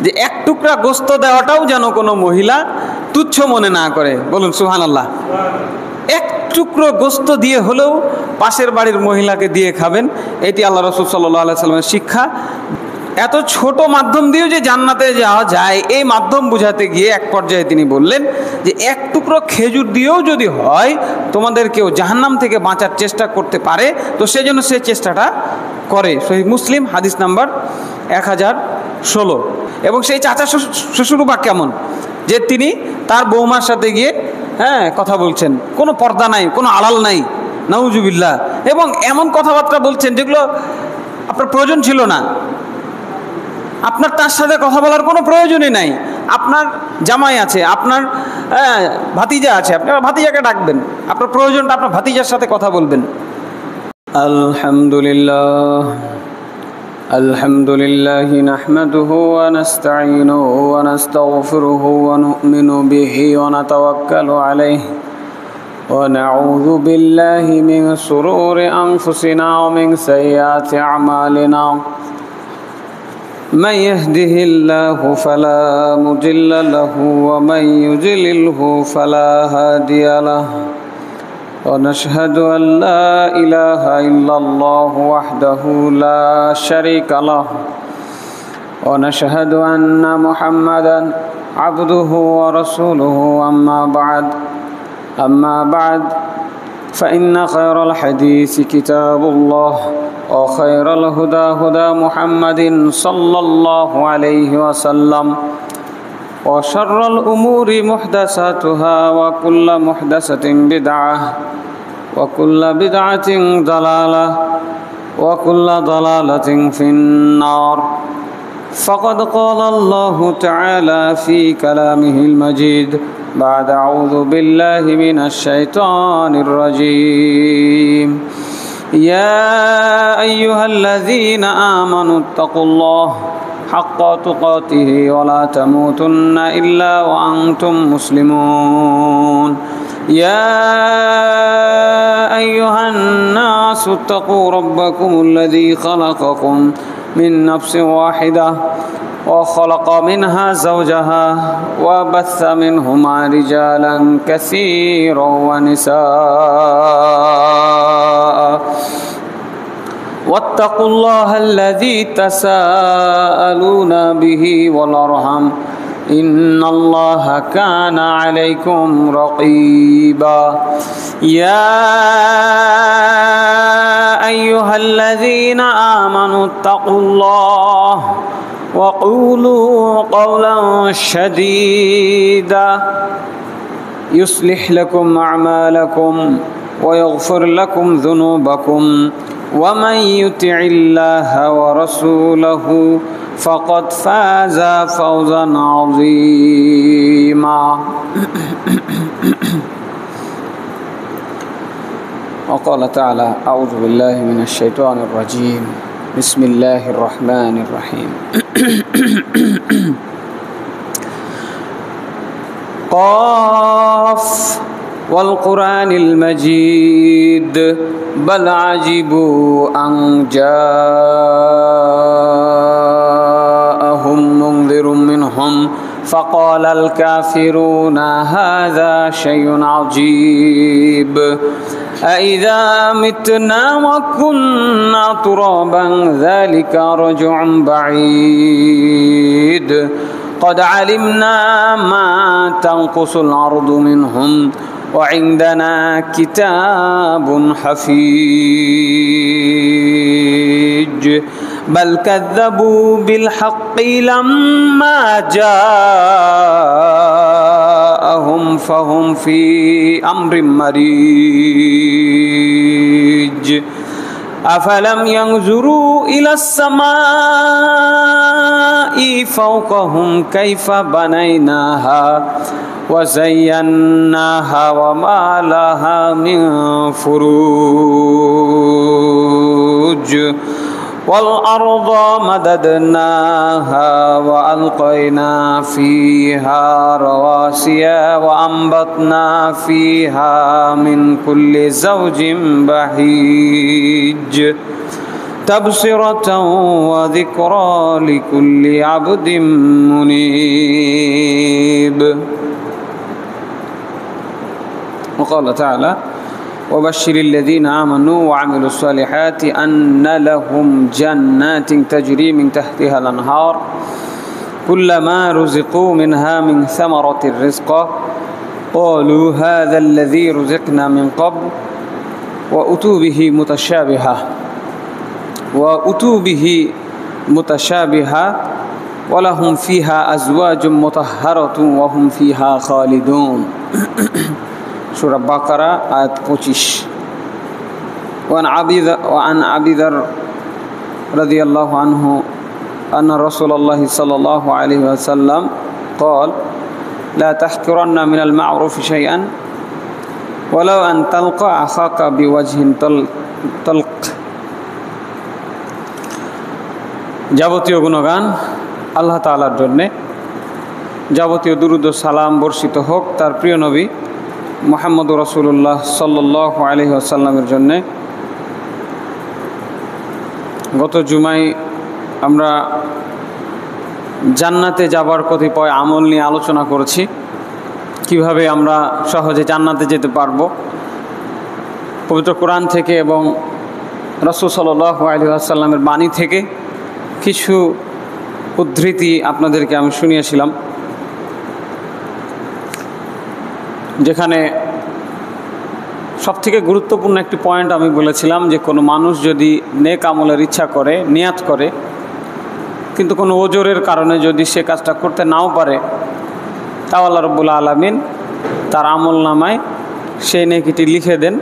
যে এক টুকরা গোস্ত দেওয়াটাও যেন কোনো মহিলা তুচ্ছ মনে না করে। বলুন সুবহানাল্লাহ। এক টুকরো গোস্ত দিয়ে হলেও পাশের বাড়ির মহিলাকে দিয়ে খাবেন, এটি আল্লাহ রাসূল সাল্লাল্লাহু আলাইহি সাল্লামের শিক্ষা। এত ছোট মাধ্যম দিয়েও যে জান্নাতে যাওয়া যায়, এই মাধ্যম বুঝাতে গিয়ে এক পর্যায়ে তিনি বললেন যে এক টুকরো খেজুর দিয়েও যদি হয় তোমাদের কেউ জাহান্নাম থেকে বাঁচার চেষ্টা করতে পারে, তো সেজন্য সে চেষ্টাটা করে। সহিহ মুসলিম হাদিস নাম্বার 1016। এবং সেই চাচা শ্বশুর বা কেমন, যে তিনি তার বৌমার সাথে গিয়ে কথা বলছেন, কোনো পর্দা নাই, কোনো আড়াল নাই, নাউজুবিল্লাহ, এবং এমন কথাবার্তা বলছেন যেগুলো আপনার প্রয়োজন ছিল না। আপনার তার সাথে কথা বলার কোনো প্রয়োজনই নাই। আপনার জামাই আছে, আপনার ভাতিজা আছে, আপনি ভাতিজাকে ডাকবেন, আপনার প্রয়োজনটা আপনার ভাতিজার সাথে কথা বলবেন। আলহামদুলিল্লাহ আলহামদুলিল্লাহি নাহমাদুহু ওয়া নাস্তাঈনুহু ওয়া নাস্তাগফিরুহু ওয়া নু'মিনু বিহি ওয়া নাতাওয়াক্কালু আলাইহি ওয়া নাউযু বিল্লাহি মিন শুরুরি আনফুসিনা ওয়া মিন সাইয়্যাতি আমালিনা। من يهده الله فلا مضل له ومن يضلله فلا هادي له ونشهد أن لا إله إلا الله وحده لا شريك له ونشهد أن محمدا عبده ورسوله أما بعد فإن خير الحديث كتاب الله وخير الهدى هدى محمد صلى الله عليه وسلم وشر الأمور محدثاتها وكل محدثة بدعة وكل بدعة ضلالة وكل ضلالة في النار. فقد قال الله تعالى في كلامه المجيد بعد أعوذ بالله من الشيطان الرجيم. يا أيها الذين آمنوا اتقوا الله حق تقاته ولا تموتن إلا وأنتم مسلمون. يا أيها الناس اتقوا ربكم الذي خلقكم من نفس واحدة وخلق منها زوجها وبث منهما رجالا كثيرا ونساء واتقوا الله الذي تساءلون به والأرحام إن الله كان عليكم رقيبا. يا أيها الذين آمنوا اتقوا الله وقولوا قولا سديدا يصلح لكم أعمالكم ويغفر لكم ذنوبكم ومن يطع الله ورسوله فقد فاز فوزا عظيما. وقال تعالى أعوذ بالله من الشيطان الرجيم بسم الله الرحمن الرحيم. قاف والقرآن المجيد بل عجبوا أن جاءهم منذر منهم فقال الكافرون هذا شيء عجيب أإذا متنا وكنا ترابا ذلك رجع بعيد قد علمنا ما تنقص الأرض منهم وعندنا كتاب حفيظ بل كذبوا بالحق لما جاءهم فهم في أمر مريج أفلم ينظروا إلى السماء فوقهم كيف بنيناها وزيناها وما لها من فروج والأرض مددناها وألقينا فيها رواسي وأنبتنا فيها من كل زوج بهيج تبصرة وذكرى لكل عبد منيب. وقال تعالى: وبشر الذين آمنوا وعملوا الصالحات أن لهم جنات تجري من تحتها الأنهار كلما رزقوا منها من ثمرة رزقا قالوا هذا الذي رزقنا من قبل وأتوا به متشابها ولهم فيها أزواج مطهرة وهم فيها خالدون. সূরা বাকারা আয়াত 25। وعن أبي ذر رضي الله عنه أن رسول الله صلى الله عليه وسلم قال: لا تحقرن من المعروف شيئا ولو أن تلقى أخاك بوجه طلق. যাবতীয় গুণগান আল্লাহ তাআলার জন্যে, যাবতীয় দুরূদ ও সালাম বর্ষিত হোক তার প্রিয় নবী মুহাম্মদ রাসূলুল্লাহ সাল্লাল্লাহু আলাইহি ওয়াসাল্লামের জন্যে। গত জুমায় আমরা জান্নাতে যাবার কতিপয় আমল নিয়ে আলোচনা করেছি, কিভাবে আমরা সহজে জান্নাতে যেতে পারবো। পবিত্র কোরআন থেকে এবং রাসূল সাল্লাল্লাহু আলাইহি ওয়াসাল্লামের বাণী থেকে কিছু উদ্ধৃতি আপনাদেরকে আমি শুনিয়েছিলাম, যেখানে সবথেকে গুরুত্বপূর্ণ একটি পয়েন্ট আমি বলেছিলাম যে কোনো মানুষ যদি নেক আমলের ইচ্ছা করে, নিয়াত করে, কিন্তু কোনো ওজরের কারণে যদি সে কাজটা করতে নাও পারে, তাও আল্লাহ রাব্বুল আলামিন তার আমল নামায় সেই নেকিটি লিখে দেন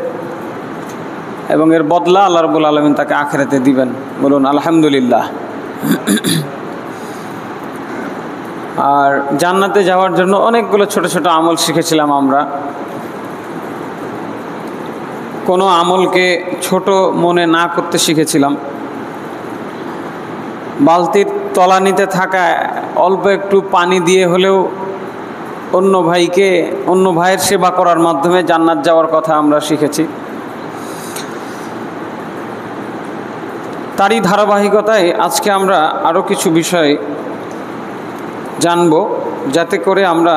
এবং এর বদলা আল্লাহ রাব্বুল আলামিন তাকে আখিরাতে দিবেন। বলুন আলহামদুলিল্লাহ। আর জান্নাতে যাওয়ার জন্য অনেকগুলো ছোট ছোট আমল শিখেছিলাম আমরা। কোনো আমলকে ছোট মনে না করতে শিখেছিলাম। বালতির তলানিতে থাকা অল্প একটু পানি দিয়ে হলেও অন্য ভাইয়ের সেবা করার মাধ্যমে জান্নাত যাওয়ার কথা আমরা শিখেছি। তারই ধারাবাহিকতায় আজকে আমরা আরও কিছু বিষয় জানব, যাতে করে আমরা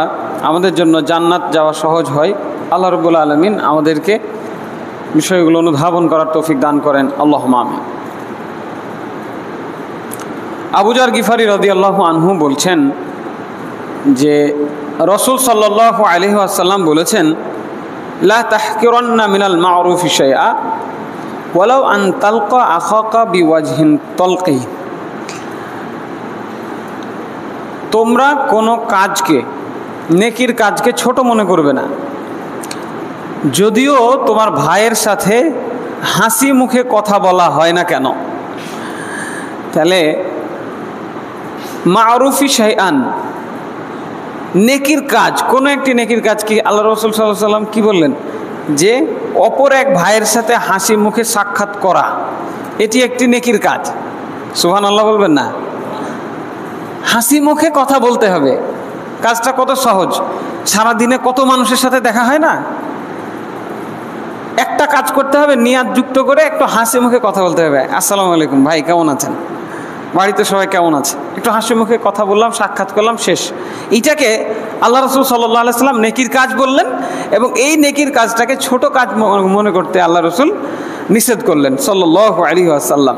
আমাদের জন্য জান্নাত যাওয়া সহজ হয়। আল্লাহ রাব্বুল আলামিন আমাদেরকে বিষয়গুলো অনুধাবন করার তৌফিক দান করেন, আল্লাহুম্মা আমিন। আবু যার গিফারি রাদিয়াল্লাহু আনহু বলছেন যে রাসূল সাল্লাল্লাহু আলাইহি ওয়াসাল্লাম বলেছেন, লা তাহকিরান্না মিনাল মা'রুফি শাইআ ওয়ালাউ আন তালকা আখাকা বিওয়াজহিন তালকি। তোমরা কোনো কাজকে, নেকির কাজকে ছোট মনে করবে না, যদিও তোমার ভাইয়ের সাথে হাসি মুখে কথা বলা হয় না কেন। তাহলে মা'রুফি শাইআন, নেকির কাজ, কোনো একটি নেকির কাজ কি আল্লাহ রাসূল সাল্লাল্লাহু আলাইহি ওয়াসাল্লাম কি বললেন? যে অপর এক ভাইয়ের সাথে হাসি মুখে সাক্ষাৎ করা, এটি একটি নেকির কাজ। সুবহানাল্লাহ বলবেন না? হাসি মুখে কথা বলতে হবে। কাজটা কত সহজ! সারাদিনে কত মানুষের সাথে দেখা হয় না? একটা কাজ করতে হবে, নিয়াত যুক্ত করে একটু হাসি মুখে কথা বলতে হবে। আসসালামু আলাইকুম ভাই, কেমন আছেন? বাড়িতে সবাই কেমন আছে? একটু হাসি মুখে কথা বললাম, সাক্ষাৎ করলাম, শেষ। এইটাকে আল্লাহ রাসূল সাল্লাল্লাহু আলাইহি ওয়াসাল্লাম নেকির কাজ বললেন এবং এই নেকির কাজটাকে ছোট কাজ মনে করতে আল্লাহ রাসূল নিষেধ করলেন সাল্লাল্লাহু আলাইহি ওয়াসাল্লাম।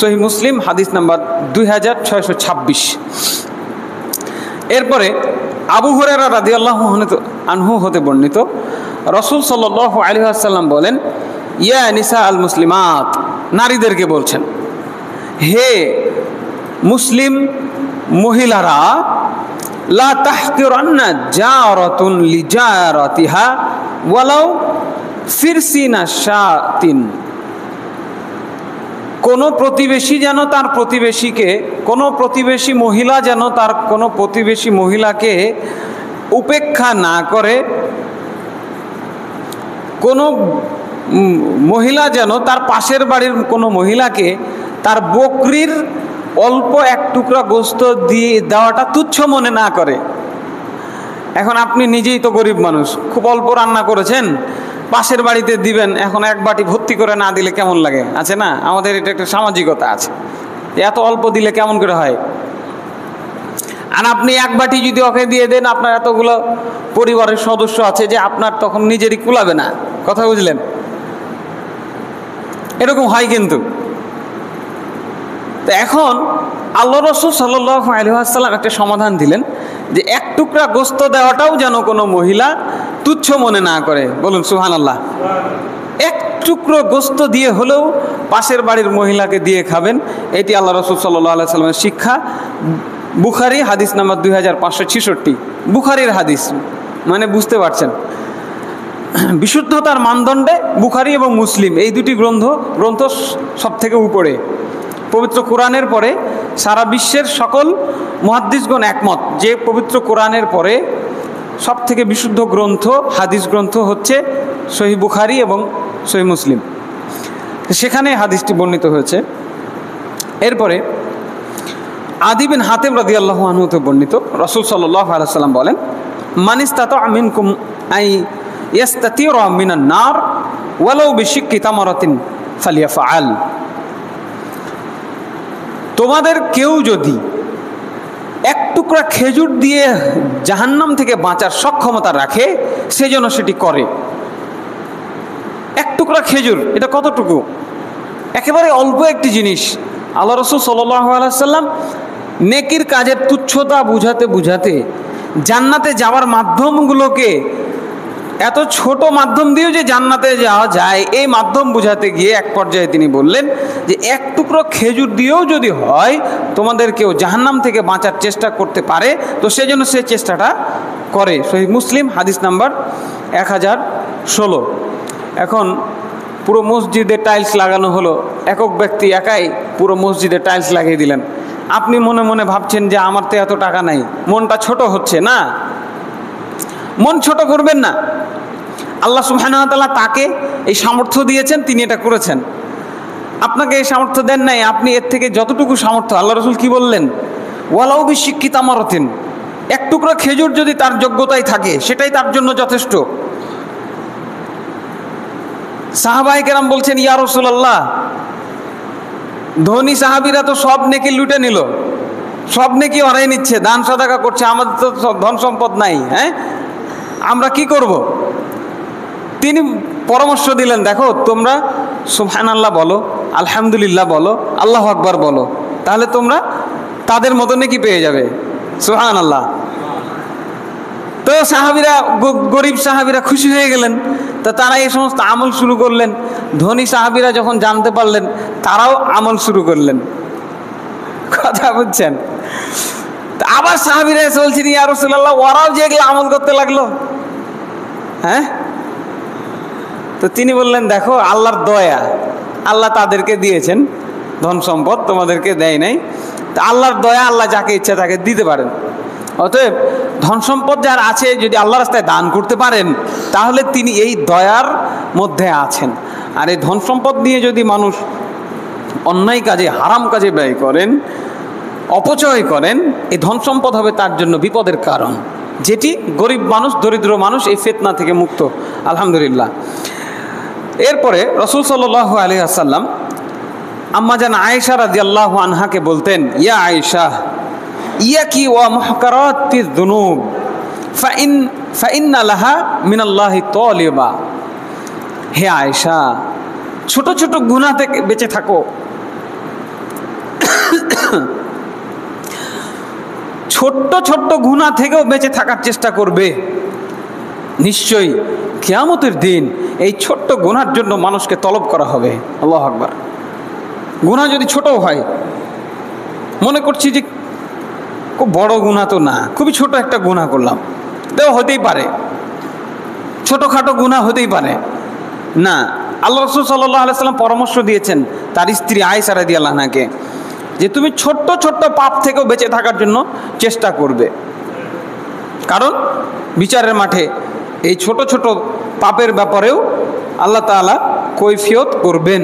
সহিহ মুসলিম হাদিস নাম্বার 2626। এরপরে আবু হুরায়রা রাদিয়াল্লাহু আনহু হতে বর্ণিত, রাসূল সাল্লাল্লাহু আলাইহি ওয়াসাল্লাম বলেন, ইয়া নিসা আল মুসলিমাত, নারীদেরকে বলছেন, হে মুসলিম মহিলারা, লা তাহকিরান্না জারাতুন লিজারাতিহা ওয়ালাউ ফিরসিনা শাতিন। কোনো প্রতিবেশী যেন তার প্রতিবেশীকে, কোনো প্রতিবেশী মহিলা যেন তার কোনো প্রতিবেশী মহিলাকে উপেক্ষা না করে, কোনো মহিলা যেন তার পাশের বাড়ির কোনো মহিলাকে তার বকরির অল্প এক টুকরা গোস্ত দিয়ে দেওয়াটা তুচ্ছ মনে না করে। এখন আপনি নিজেই তো গরিব মানুষ, খুব অল্প রান্না করেছেন, পাশের বাড়িতে দিবেন, এখন এক বাটি ভর্তি করে না দিলে কেমন লাগে, আছে না? আমাদের এটা একটা সামাজিকতা আছে, এত অল্প দিলে কেমন করে হয়। আর আপনি এক বাটি যদি ওকে দিয়ে দেন, আপনার এতগুলো পরিবারের সদস্য আছে যে আপনার তখন নিজেরই কুলাবে না। কথা বুঝলেন? এরকম হয় কিন্তু। তো এখন আল্লাহ রাসূল সাল্লাল্লাহু আলাইহি ওয়াসাল্লাম একটা সমাধান দিলেন যে এক টুকরা গোস্ত দেওয়াটাও যেন কোনো মহিলা তুচ্ছ মনে না করে। বলুন সুবহানাল্লাহ। এক টুকরো গোস্ত দিয়ে হলেও পাশের বাড়ির মহিলাকে দিয়ে খাবেন, এটি আল্লাহ রাসূল সাল্লাল্লাহু আলাইহি ওয়াসাল্লামের শিক্ষা। বুখারী হাদিস নাম্বার 2566, বুখারীর হাদিস, মানে বুঝতে পারছেন বিশুদ্ধতার মানদণ্ডে বুখারী এবং মুসলিম এই দুটি গ্রন্থ সব থেকে উপরে। পবিত্র কোরআনের পরে সারা বিশ্বের সকল মুহাদ্দিসগণ একমত যে পবিত্র কোরআনের পরে সব থেকে বিশুদ্ধ গ্রন্থ, হাদিস গ্রন্থ হচ্ছে সহিহ বুখারী এবং সহিহ মুসলিম। সেখানে হাদিসটি বর্ণিত হয়েছে। এরপরে আদি বিন হাতেম রাদিয়াল্লাহু আনহু তে বর্ণিত, রাসূল সাল্লাল্লাহু আলাইহি ওয়াসাল্লাম বলেন, মান ইসতাতা মিনকুম আই ইয়াস্তাতিরা মিনান নার ওয়ালাউ বিশিক্কি তামারাতিন ফালিয়াফআল। তোমাদের কেউ যদি এক টুকরা খেজুর দিয়ে জাহান্নাম থেকে বাঁচার সক্ষমতা রাখে, সেজন্য সেটি করে। এক টুকরা খেজুর, এটা কতটুকু? একেবারে অল্প একটি জিনিস। আল্লাহ রাসূল সাল্লাল্লাহু আলাইহি ওয়াসাল্লাম নেকির কাজের তুচ্ছতা বুঝাতে বুঝাতে জান্নাতে যাওয়ার মাধ্যমগুলোকে, এত ছোট মাধ্যম দিয়েও যে জান্নাতে যাওয়া যায় এই মাধ্যম বুঝাতে গিয়ে এক পর্যায়ে তিনি বললেন যে এক টুকরো খেজুর দিয়েও যদি হয় তোমাদের কেউ জাহান্নাম থেকে বাঁচার চেষ্টা করতে পারে, তো সেজন্য সে চেষ্টাটা করে। সহিহ মুসলিম হাদিস নাম্বার 1016। এখন পুরো মসজিদে টাইলস লাগানো হলো, একক ব্যক্তি একাই পুরো মসজিদে টাইলস লাগিয়ে দিলেন। আপনি মনে মনে ভাবছেন যে আমার তো এত টাকা নাই, মনটা ছোট হচ্ছে না। মন ছোট করবেন না। আল্লাহ সুবহানাহু ওয়া তাআলা তাকে এই সামর্থ্য দিয়েছেন, তিনি এটা করেছেন। আপনাকে এই সামর্থ্য দেন নাই, আপনি এর থেকে যতটুকু সামর্থ্য, আল্লাহ রাসূল কি বললেন, ওয়ালাউ বিশিক্কি তামারাতিন, এক টুকরো খেজুর যদি তার যোগ্যতায় থাকে সেটাই তার জন্য যথেষ্ট। সাহাবায়ে কেরাম বলছেন, ইয়া রাসূলুল্লাহ, ধনী সাহাবীরা তো সব নেকি লুটে নিল, সব নেকি ওরাই নিচ্ছে, দান সাদাকা করছে, আমাদের তো ধন সম্পদ নাই, হ্যাঁ, আমরা কি করব? তিনি পরামর্শ দিলেন, দেখো তোমরা সুবহানাল্লাহ বলো, আলহামদুলিল্লাহ বলো, আল্লাহু আকবার বলো, তাহলে তোমরা তাদের মতো নেকি পেয়ে যাবে। সুবহানাল্লাহ। তো সাহাবীরা, গরিব সাহাবীরা খুশি হয়ে গেলেন, তা তারা এই সমস্ত আমল শুরু করলেন। ধনী সাহাবীরা যখন জানতে পারলেন, তারাও আমল শুরু করলেন। কথা বুঝছেন? আবার সাহাবীরা এসে বলছেন, ইয়া রাসূলুল্লাহ, ওরাও যেগুলো আমল করতে লাগলো, হ্যাঁ। তো তিনি বললেন, দেখো আল্লাহর দয়া, আল্লাহ তাদেরকে দিয়েছেন ধন সম্পদ, তোমাদেরকে দেয় নাই। তা আল্লাহর দয়া, আল্লাহ যাকে ইচ্ছা তাকে দিতে পারেন। অতএব ধন সম্পদ যার আছে, যদি আল্লাহ রাস্তায় দান করতে পারেন তাহলে তিনি এই দয়ার মধ্যে আছেন। আর এই ধন সম্পদ নিয়ে যদি মানুষ অন্যায় কাজে, হারাম কাজে ব্যয় করেন, অপচয় করেন, এই ধন সম্পদ হবে তার জন্য বিপদের কারণ, যেটি গরিব মানুষ, দরিদ্র মানুষ এই ফিতনা থেকে মুক্ত, আলহামদুলিল্লাহ। এরপরে রাসূল সাল্লাল্লাহু আলাইহি ওয়াসাল্লাম আম্মা জান আয়েশা রাদিয়াল্লাহু আনহাকে বলতেন, ইয়া আয়েশা, ইয়াকি ওয়া মুহকারাতিয যুনুব ফাইন্না লাহা মিনাল্লাহি তালিবা। হে আয়েশা, ছোট ছোট গুনাহ থেকে বেঁচে থাকো। ছোট্ট ছোট্ট গুনাহ থেকেও বেঁচে থাকার চেষ্টা করবে। নিশ্চয়ই কিয়ামতের দিন এই ছোট্ট গুনার জন্য মানুষকে তলব করা হবে। আল্লাহু আকবার। গুনাহ যদি ছোটও হয়, মনে করছি যে খুব বড় গুনাহ তো না, খুবই ছোট একটা গুনাহ করলাম, তাও হতেই পারে, ছোটোখাটো গুনাহ হতেই পারে না। আল্লাহ রাসূল সাল্লাল্লাহু আলাইহি ওয়াসাল্লাম পরামর্শ দিয়েছেন তার স্ত্রী আয়েশা রাদিয়াল্লাহু আনহাকে যে তুমি ছোট্ট ছোট্ট পাপ থেকেও বেঁচে থাকার জন্য চেষ্টা করবে, কারণ বিচারের মাঠে এই ছোট ছোট পাপের ব্যাপারেও আল্লাহ তাআলা কৈফিয়ত করবেন।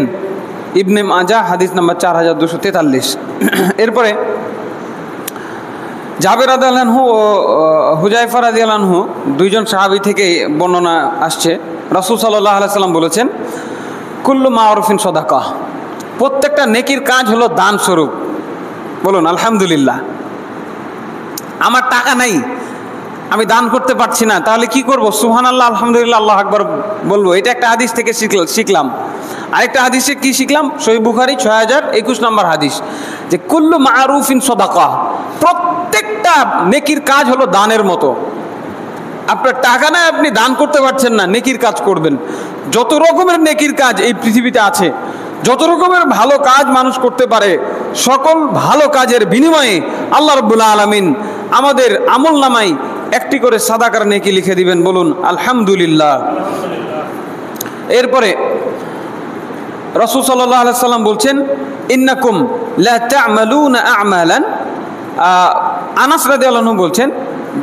ইবনে মাজাহ হাদিস নাম্বার 4243। এরপরে জাবের রাদিয়াল্লাহু আনহু ও হুযায়ফা রাদিয়াল্লাহু আনহু, দুইজন সাহাবী থেকে বর্ণনা আসছে রাসূল সাল্লাল্লাহু আলাইহি সাল্লাম বলেছেন, কুল্লু মারুফিন সাদাকা, প্রত্যেকটা নেকির কাজ হলো দান স্বরূপ। বলুন আলহামদুলিল্লাহ। আমার টাকা নাই, আমি দান করতে পারছি না, তাহলে কি করব? সুবহানাল্লাহ, আলহামদুলিল্লাহ, আল্লাহু আকবার বলবো। এটা একটা হাদিস থেকে শিখলাম। আরেকটা হাদিসে কি শিখলাম? সহিহ বুখারী 6021 নম্বর হাদিস, যে কুল্লু মারুফিন সাদাকা, প্রত্যেকটা নেকির কাজ হলো দানের মতো। আপনার টাকা নাই, আপনি দান করতে পারছেন না, নেকির কাজ করবেন। যত রকমের নেকির কাজ এই পৃথিবীতে আছে, যত রকমের ভালো কাজ মানুষ করতে পারে, সকল ভালো কাজের বিনিময়ে আল্লাহ রাব্বুল আলামিন আমাদের আমল নামায় একটি করে সাদাকার নেকি লিখে দিবেন। বলুন আলহামদুলিল্লাহ। এরপরে রাসূল সাল্লাল্লাহু আলাইহি সাল্লাম বলছেন, ইন্নাকুম লা তা'মালুনা আ'মালান। আনাস রাদিয়াল্লাহু আনহু বলছেন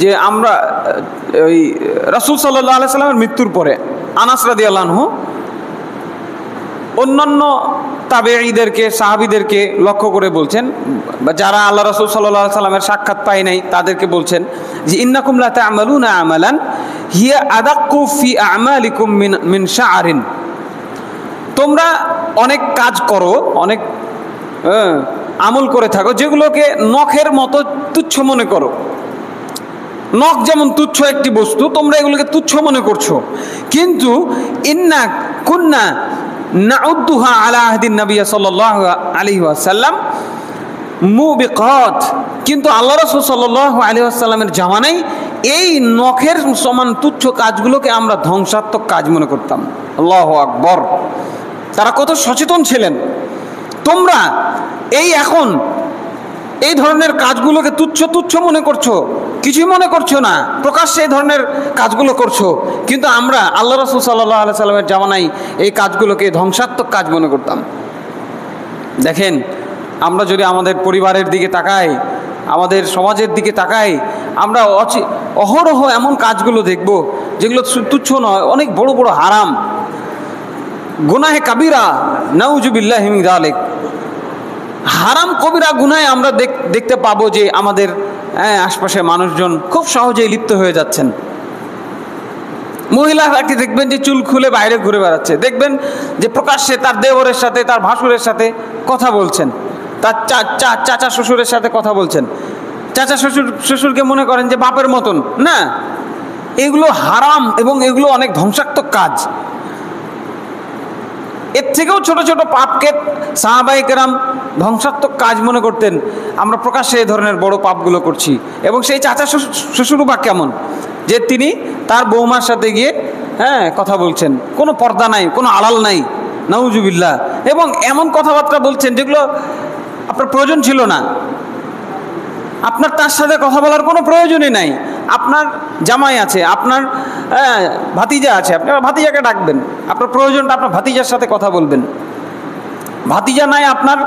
যে আমরা ওই রাসূল সাল্লাল্লাহু আলাইহি সাল্লামের মৃত্যুর পরে আনাস রাদিয়াল্লাহু আনহু অন্যান্য তাবেঈদেরকে, সাহাবীদেরকে লক্ষ্য করে বলছেন, বা যারা আল্লাহ রাসূল সাল্লাল্লাহু আলাইহি সাল্লামের সাক্ষাৎ পায় নাই তাদেরকে বলছেন যে ইন্নাকুম লা তা'মালুনা আমালান হিয়া আদাক্কু ফি আমালিকুম মিন শা'রিন। তোমরা অনেক কাজ করো, অনেক আমল করে থাকো যেগুলোকে নখের মতো তুচ্ছ মনে করো। নখ যেমন তুচ্ছ একটি বস্তু, তোমরা এগুলোকে তুচ্ছ মনে করছো। কিন্তু ইন্না কুন্না নাউদ্দুহা আলা আহদিন নবী সাল্লাল্লাহু আলাইহি ওয়াসাল্লাম মুবিকাত, কিন্তু আল্লাহ রাসূল সাল্লাল্লাহু আলাইহি ওয়াসাল্লামের জামানায় এই নখের সমান তুচ্ছ কাজগুলোকে আমরা ধ্বংসাত্মক কাজ মনে করতাম। আল্লাহু আকবার। তারা কত সচেতন ছিলেন। তোমরা এই এখন এই ধরনের কাজগুলোকে তুচ্ছ তুচ্ছ মনে করছো, কিছুই মনে করছো না, প্রকাশ্যে এই ধরনের কাজগুলো করছো। কিন্তু আমরা আল্লাহ রাসূল সাল্লাল্লাহু আলাইহি সাল্লামের জামানায় এই কাজগুলোকে ধ্বংসাত্মক কাজ মনে করতাম। দেখেন, আমরা যদি আমাদের পরিবারের দিকে তাকাই, আমাদের সমাজের দিকে তাকাই, আমরা অহরহ এমন কাজগুলো দেখব যেগুলো তুচ্ছ নয়, অনেক বড় বড় হারাম, গুনাহে কাবিরা, নাউজুবিল্লাহি মিন যালিক। হারাম কবিরা গুনাহে আমরা দেখতে পাবো যে আমাদের আশপাশে মানুষজন খুব সহজেই লিপ্ত হয়ে যাচ্ছেন। মহিলাকে দেখবেন যে চুল খুলে বাইরে ঘুরে বেড়াচ্ছে, দেখবেন যে প্রকাশ্যে তার দেওরের সাথে, তার ভাসুরের সাথে কথা বলছেন, তার চাচা শ্বশুরের সাথে কথা বলছেন। চাচা শ্বশুরকে মনে করেন যে বাপের মতন না। এগুলো হারাম এবং এগুলো অনেক ধ্বংসাত্মক কাজ। এর থেকেও ছোট ছোট পাপকে সাহাবায়ে কেরাম ধ্বংসাত্মক কাজ মনে করতেন। আমরা প্রকাশ্যে এই ধরনের বড় পাপগুলো করছি। এবং সেই চাচা শ্বশুরও বা কেমন, যে তিনি তার বৌমার সাথে গিয়ে কথা বলছেন, কোনো পর্দা নাই, কোনো আড়াল নাই, নাউজুবিল্লাহ। এবং এমন কথাবার্তা বলছেন যেগুলো আপনার প্রয়োজন ছিল না। আপনার তার সাথে কথা বলার কোনো প্রয়োজনই নাই। আপনার জামাই আছে, আপনার ভাতিজা আছে, আপনার ভাতিজাকে ডাকবেন। আপনার প্রয়োজনটা আপনার ভাতিজার সাথে কথা বলবেন। ভাতিজা নাই আপনার,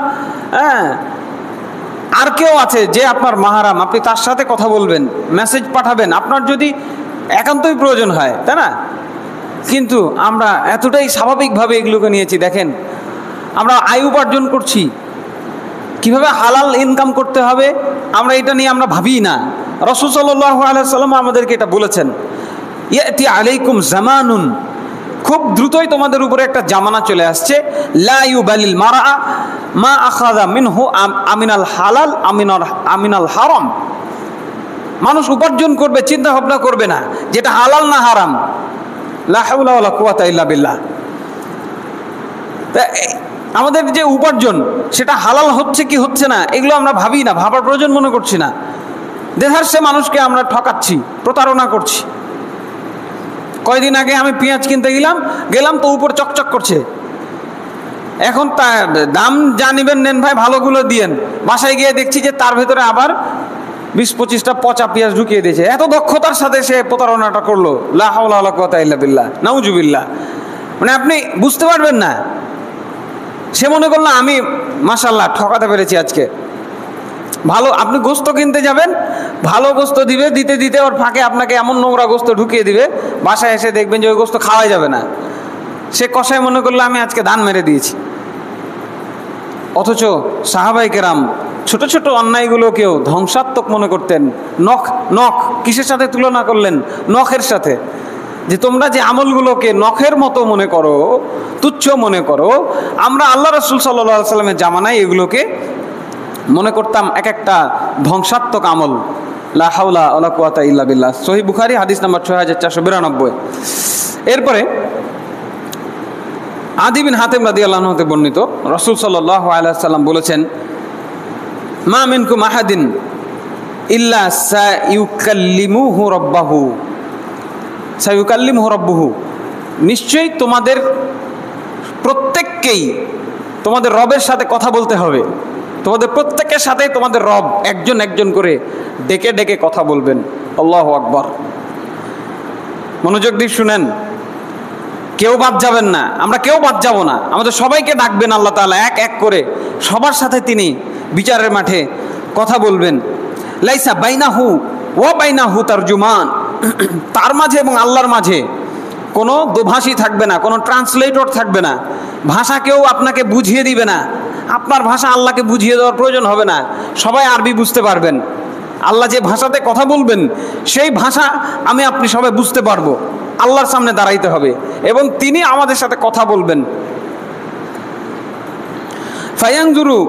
আর কেউ আছে যে আপনার মাহারাম, আপনি তার সাথে কথা বলবেন, মেসেজ পাঠাবেন আপনার যদি একান্তই প্রয়োজন হয়, তাই না? কিন্তু আমরা এতটাই স্বাভাবিকভাবে এগুলোকে নিয়েছি। দেখেন, আমরা আয় উপার্জন করছি, কিভাবে হালাল ইনকাম করতে হবে আমরা এটা নিয়ে আমরা ভাবি না। রাসূল সাল্লাল্লাহু আলাইহি সাল্লাম আমাদেরকে এটা বলেছেন, ইয়াতি আলাইকুম জামানুন, খুব দ্রুতই তোমাদের উপরে একটা জামানা চলে আসছে, লা ইউবালিল মারআ মা আখাযা মিনহু আমিনাল হালাল আমিনাল হারাম। মানুষ উপার্জন করবে, চিন্তা ভাবনা করবে না যেটা হালাল না হারাম। লা হাওলা ওয়ালা কুওয়াতা ইল্লা বিল্লাহ। আমাদের যে উপার্জন সেটা হালাল হচ্ছে কি হচ্ছে না এগুলো আমরা ভাবি না, ভাবার প্রয়োজন মনে করছি না। দেশার্সে মানুষকে আমরা ঠকাচ্ছি, প্রতারণা করছি। কয়দিন আগে আমি পেঁয়াজ কিনতে গেলাম তো উপর চকচক করছে। এখন তার দাম যা নিবেন নেন ভাই, ভালোগুলো দিয়েন। বাসায় গিয়ে দেখছি যে তার ভেতরে আবার 20-25টা পচা পেঁয়াজ ঢুকিয়ে দিয়েছে। এত দক্ষতার সাথে সে প্রতারণাটা করলো। লা হাওলা ওয়ালা কুওয়াতা ইল্লা বিল্লাহ, নাউজুবিল্লাহ। মানে আপনি বুঝতে পারবেন না। সে মনে করলো আমি মাশাআল্লাহ ঠকাতে পেরেছি আজকে। ভালো, আপনি গোস্ত কিনতে যাবেন, ভালো গোস্ত দিবে, দিতে দিতে ওর ফাঁকে আপনাকে এমন নোংরা গোস্ত ঢুকিয়ে দিবে, বাসায় এসে দেখবেন যে ওই গোস্ত খাওয়াই যাবে না। সে কষায় মনে করলো আমি আজকে দান মেরে দিয়েছি। অথচ সাহাবায়ে কেরাম ছোট ছোট অন্যায়গুলোকেও ধ্বংসাত্মক মনে করতেন। নখ কিসের সাথে তুলনা করলেন? নখের সাথে। যে তোমরা যে আমলগুলোকে নখের মতো মনে করো, তুচ্ছ মনে করো, আমরা আল্লাহ রাসূল সাল্লাল্লাহু আলাইহি সাল্লামের জামানায় এগুলোকে মনে করতাম এক একটা ধ্বংসাত্মক আমল। লা হাওলা ওয়ালা কুওয়াতা ইল্লা বিল্লাহ, সহিহ বুখারী হাদিস নাম্বার 6492। এরপরে আদি বিন হাতেম রাদিয়াল্লাহু আনহু হতে বর্ণিত, রাসূল সাল্লাল্লাহু আলাইহি সাল্লাম বলেছেন, মা মিনকুম আহাদিন ইল্লা সায়ুকাল্লিমুহু রাব্বুহু, নিশ্চয়ই তোমাদের প্রত্যেককেই তোমাদের রবের সাথে কথা বলতে হবে। তোমাদের প্রত্যেকের সাথে তোমাদের রব একজন একজন করে ডেকে ডেকে কথা বলবেন। আল্লাহু আকবার। মনোযোগ দিয়ে শুনেন, কেউ বাদ যাবেন না, আমরা কেউ বাদ যাব না, আমাদের সবাইকে ডাকবেন আল্লাহ তাআলা এক এক করে, সবার সাথে তিনি বিচারের মাঠে কথা বলবেন। লাইসা বাইনাহু ওয়া বাইনাহু তারজুমান, তার মাঝে এবং আল্লাহর মাঝে কোনো দোভাষী থাকবে না, কোনো ট্রান্সলেটর থাকবে না, ভাষা কেউ আপনাকে বুঝিয়ে দিবে না, আপনার ভাষা আল্লাহকে বুঝিয়ে দেওয়ার প্রয়োজন হবে না, সবাই আরবি বুঝতে পারবেন। আল্লাহ যে ভাষাতে কথা বলবেন সেই ভাষা আমি আপনি সবাই বুঝতে পারবো। আল্লাহর সামনে দাঁড়াইতে হবে এবং তিনি আমাদের সাথে কথা বলবেন। ফায়ানজুরু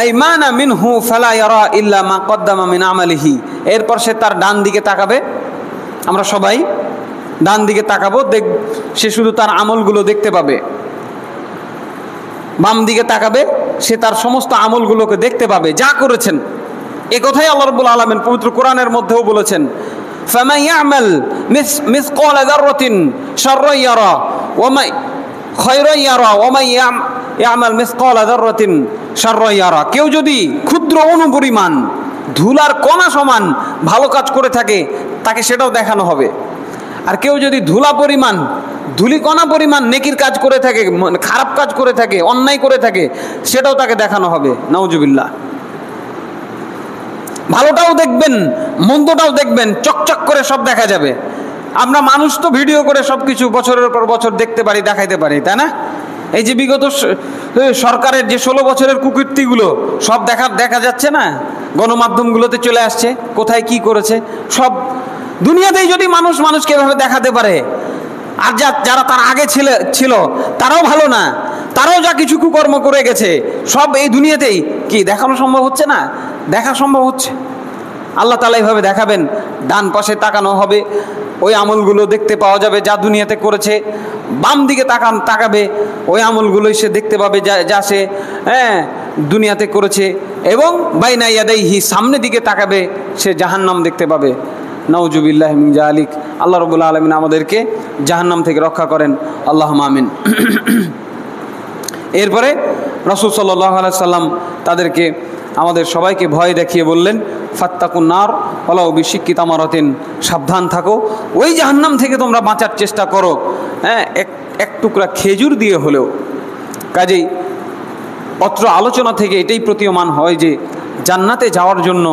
আইমানা মিনহু ফালা ইয়ারা ইল্লা মা কদ্দামা মিন আমালিহি, এরপর সে তার ডান দিকে তাকাবে, আমরা সবাই ডান দিকে তাকাবো, সে শুধু তার আমলগুলো দেখতে পাবে। বাম দিকে তাকাবে, সে তার সমস্ত আমলগুলোকে দেখতে পাবে যা করেছেন। এ কথাই আল্লাহ রাব্বুল আলামিন পবিত্র কোরআনের মধ্যেও বলেছেন, ফামান ইয়ামাল মিসকালা যাররাতিন শাররান ইয়ারা ওয়া মা খায়রান ইয়ারা ওয়া মা ইয়ামাল মিসকালা যাররাতিন শাররান ইয়ারা, কেউ যদি ক্ষুদ্র অনুপরিমাণ ধুলার কণা সমান ভালো কাজ করে থাকে তাকে সেটাও দেখানো হবে, আর কেউ যদি ধুলিকণা পরিমাণ নেকির কাজ করে থাকে, খারাপ কাজ করে থাকে, অন্যায় করে থাকে, সেটাও তাকে দেখানো হবে। নাউজুবিল্লাহ। ভালোটাও দেখবেন, মন্দটাও দেখবেন, চকচক করে সব দেখা যাবে। আমরা মানুষ তো ভিডিও করে সব কিছু বছরের পর বছর দেখতে পারি, দেখাইতে পারি, তাই না? এই যে বিগত সরকারের যে 16 বছরের কুকীর্তিগুলো সব দেখা যাচ্ছে না, গণমাধ্যমগুলোতে চলে আসছে, কোথায় কি করেছে সব দুনিয়াতেই। যদি মানুষকে এভাবে দেখাতে পারে, আর যারা তার আগে ছিল তারাও ভালো না, তারাও যা কিছু কুকর্ম করে গেছে সব এই দুনিয়াতেই কি দেখানো সম্ভব হচ্ছে না? দেখা সম্ভব হচ্ছে। আল্লাহ তাআলা এইভাবে দেখাবেন, ডান পাশে তাকানো হবে, ওই আমলগুলো দেখতে পাওয়া যাবে যা দুনিয়াতে করেছে। বাম দিকে তাকাবে, ওই আমলগুলোই সে দেখতে পাবে যা সে দুনিয়াতে করেছে। এবং বাইনা ইয়াদাইহি, সামনের দিকে তাকাবে, সে জাহান্নাম দেখতে পাবে। নাউজুবিল্লাহি মিন যালিক। আল্লাহ রাব্বুল আলামিন আমাদেরকে জাহান্নাম থেকে রক্ষা করেন, আল্লাহুম্মা আমিন। এরপরে রাসূল সাল্লাল্লাহু আলাইহি সাল্লাম তাদেরকে, আমাদের সবাইকে ভয় দেখিয়ে বললেন, ফাত্তাকুন নার ওয়ালাউ বিশিক্কি তামারাতিন, সাবধান থাকো, ওই জাহান্নাম থেকে তোমরা বাঁচার চেষ্টা করো, এক টুকরা খেজুর দিয়ে হলেও। কাজেই অত্র আলোচনা থেকে এটাই প্রতীয়মান হয় যে জান্নাতে যাওয়ার জন্য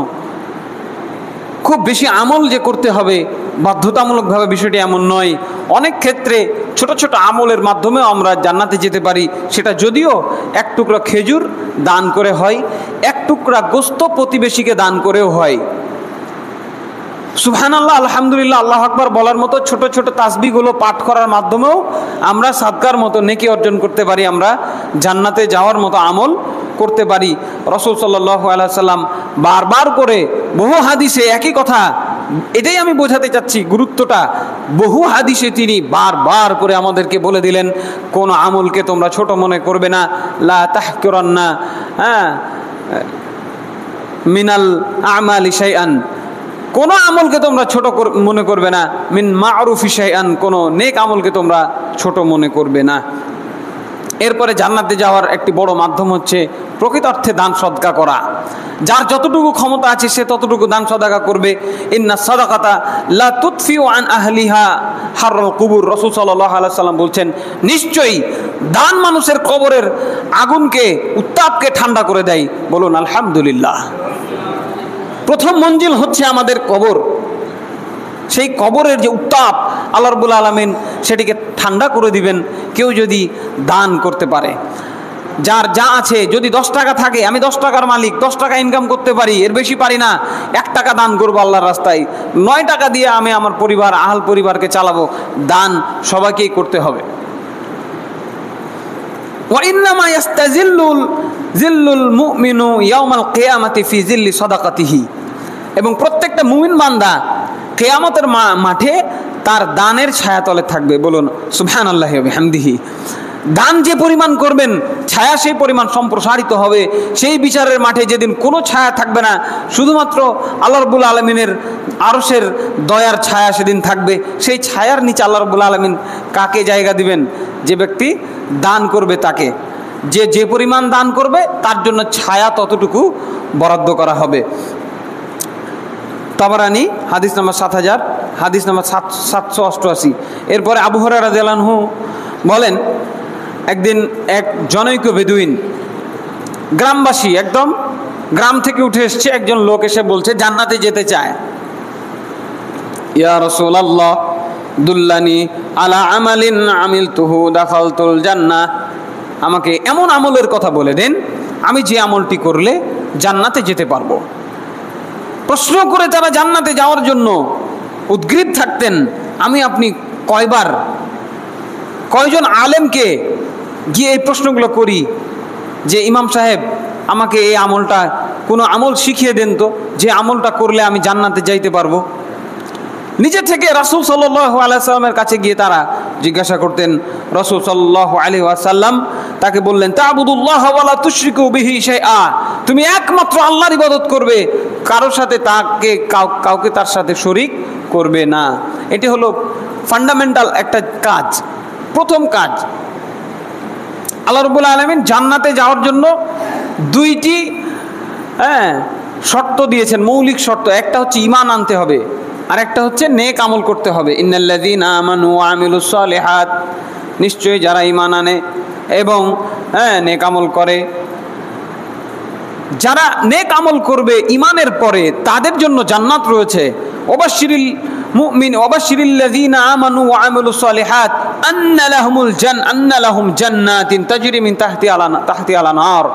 খুব বেশি আমল যে করতে হবে বাধ্যতামূলকভাবে বিষয়টি এমন নয়। অনেক ক্ষেত্রে ছোট ছোট আমলের মাধ্যমেও আমরা জান্নাতে যেতে পারি। সেটা যদিও এক টুকরা খেজুর দান করে হয়, এক টুকরা গোস্ত প্রতিবেশীকে দান করেও হয়। সুবহানাল্লাহ, আলহামদুলিল্লাহ, আল্লাহু আকবার বলার মতো ছোট ছোট তাসবিহগুলো পাঠ করার মাধ্যমেও আমরা সাদকার মতো নেকি অর্জন করতে পারি, আমরা জান্নাতে যাওয়ার মতো আমল করতে পারি। রাসূল সাল্লাল্লাহু আলাইহি সাল্লাম বারবার করে বহু হাদিসে একই কথা, এটাই আমি বোঝাতে চাচ্ছি গুরুত্বটা। বহু হাদিসে তিনি বারবার করে আমাদেরকে বলে দিলেন, কোন আমলকে তোমরা ছোট মনে করবে না। লা তাহকিরান্না মিনাল আমালি শাইআন, কোনো আমলকে তোমরা ছোট মনে করবে না। মিন মা'রুফি শাইআন, কোনো নেক আমলকে তোমরা ছোট মনে করবে না। এরপরে জান্নাতে যাওয়ার একটি বড় মাধ্যম হচ্ছে প্রকৃত অর্থে দান সদকা করা। যার যতটুকু ক্ষমতা আছে সে ততটুকু দান সদকা করবে। ইন্না সাদাকাতা লা তুতফিউ আন আহলিহা হাররাল কুবুর, রাসূল সাল্লাল্লাহু আলাইহি সাল্লাম বলছেন, নিশ্চয়ই দান মানুষের কবরের আগুনকে, উত্তাপকে ঠান্ডা করে দেয়। বলুন আলহামদুলিল্লাহ। প্রথম মঞ্জিল হচ্ছে আমাদের কবর। সেই কবরের যে উত্তাপ আল্লাহ রাব্বুল আলামিন সেটিকে ঠান্ডা করে দিবেন কেউ যদি দান করতে পারে। যার যা আছে, যদি 10 টাকা থাকে, আমি 10 টাকার মালিক, 10 টাকা ইনকাম করতে পারি, এর বেশি পারি না, 1 টাকা দান করবো আল্লাহর রাস্তায়, 9 টাকা দিয়ে আমি আমার পরিবার, আহাল পরিবারকে চালাবো। দান সবাইকেই করতে হবে। ওয়াইন্নামা ইয়াস্তাজিল্লুল জিল্লুল মুমিনু ইয়াউমাল কিয়ামাতি ফি জিল্লি সাদাকাতিহি, এবং প্রত্যেকটা মুমিন বান্দা কিয়ামতের মাঠে তার দানের ছায়াতলে থাকবে। বলুন সুবহানাল্লাহি ওয়া বিহামদিহি। দান যে পরিমাণ করবেন, ছায়া সেই পরিমাণ সম্প্রসারিত হবে। সেই বিচারের মাঠে যেদিন কোনো ছায়া থাকবে না, শুধুমাত্র আল্লাহ রাব্বুল আলামিনের আরশের দয়ার ছায়া সেদিন থাকবে। সেই ছায়ার নিচে আল্লাহ রাব্বুল আলামিন কাকে জায়গা দিবেন? যে ব্যক্তি দান করবে তাকে। যে পরিমাণ দান করবে তার জন্য ছায়া ততটুকু বরাদ্দ করা হবে। তাবারানী হাদিস নাম্বার 7000, হাদিস নাম্বার 788। এরপরে আবু হুরায়রা রাদিয়াল্লাহু আনহু বলেন, একদিন এক জনৈক বেদুইন, গ্রামবাসী, একদম গ্রাম থেকে উঠে এসছে, একজন লোক এসে বলছে জান্নাতে যেতে চায়। ইয়া রাসূলুল্লাহ দুল্লানি আলা আমালিন আমিলতুহু দাখালতুল জান্নাহ, আমাকে এমন আমলের কথা বলে দেন আমি যে আমলটি করলে জান্নাতে যেতে পারবো। প্রশ্ন করে তারা জান্নাতে যাওয়ার জন্য উদ্গ্রীব থাকতেন। আমি আপনি কয়জন আলেমকে গিয়ে এই প্রশ্নগুলো করি যে ইমাম সাহেব আমাকে এই আমলটা, কোনো আমল শিখিয়ে দেন তো, যে আমলটা করলে আমি জান্নাতে যাইতে পারবো। নিজে থেকে রাসূল সাল্লাল্লাহু আলাইহি ওয়াসাল্লামের কাছে গিয়ে তারা জিজ্ঞাসা করতেন। রাসূল সাল্লাল্লাহু আলাইহি ওয়াসাল্লাম তাকে বললেন, তা'বুদুল্লাহ ওয়া লা তুশরিকু বিহি শাইআ, তুমি একমাত্র আল্লাহর ইবাদত করবে, কারোর সাথে কাউকে তার সাথে শরীক করবে না। এটি হলো ফান্ডামেন্টাল একটা কাজ, প্রথম কাজ। আল্লাহ রাব্বুল আলামিন জান্নাতে যাওয়ার জন্য 2টি শর্ত দিয়েছেন, মৌলিক শর্ত। একটা হচ্ছে ঈমান আনতে হবে, আর একটা হচ্ছে নেক আমল করতে হবে। ইন্নাল্লাযীনা আমানু ওয়া আমিলুস সালিহাত, নিশ্চয়ই যারা ঈমান আনে এবং নেক আমল করে, যারা নেক আমল করবে ঈমানের পরে তাদের জন্য জান্নাত রয়েছে। ওয়াবাশশিরিল মুমিন ওয়াবাশশিরিল্লাযীনা আমানু ওয়া আমিলুস সালিহাত আন্না লাহুম জান্নাতিন তাজরি মিন তাহতিহাল আনহার,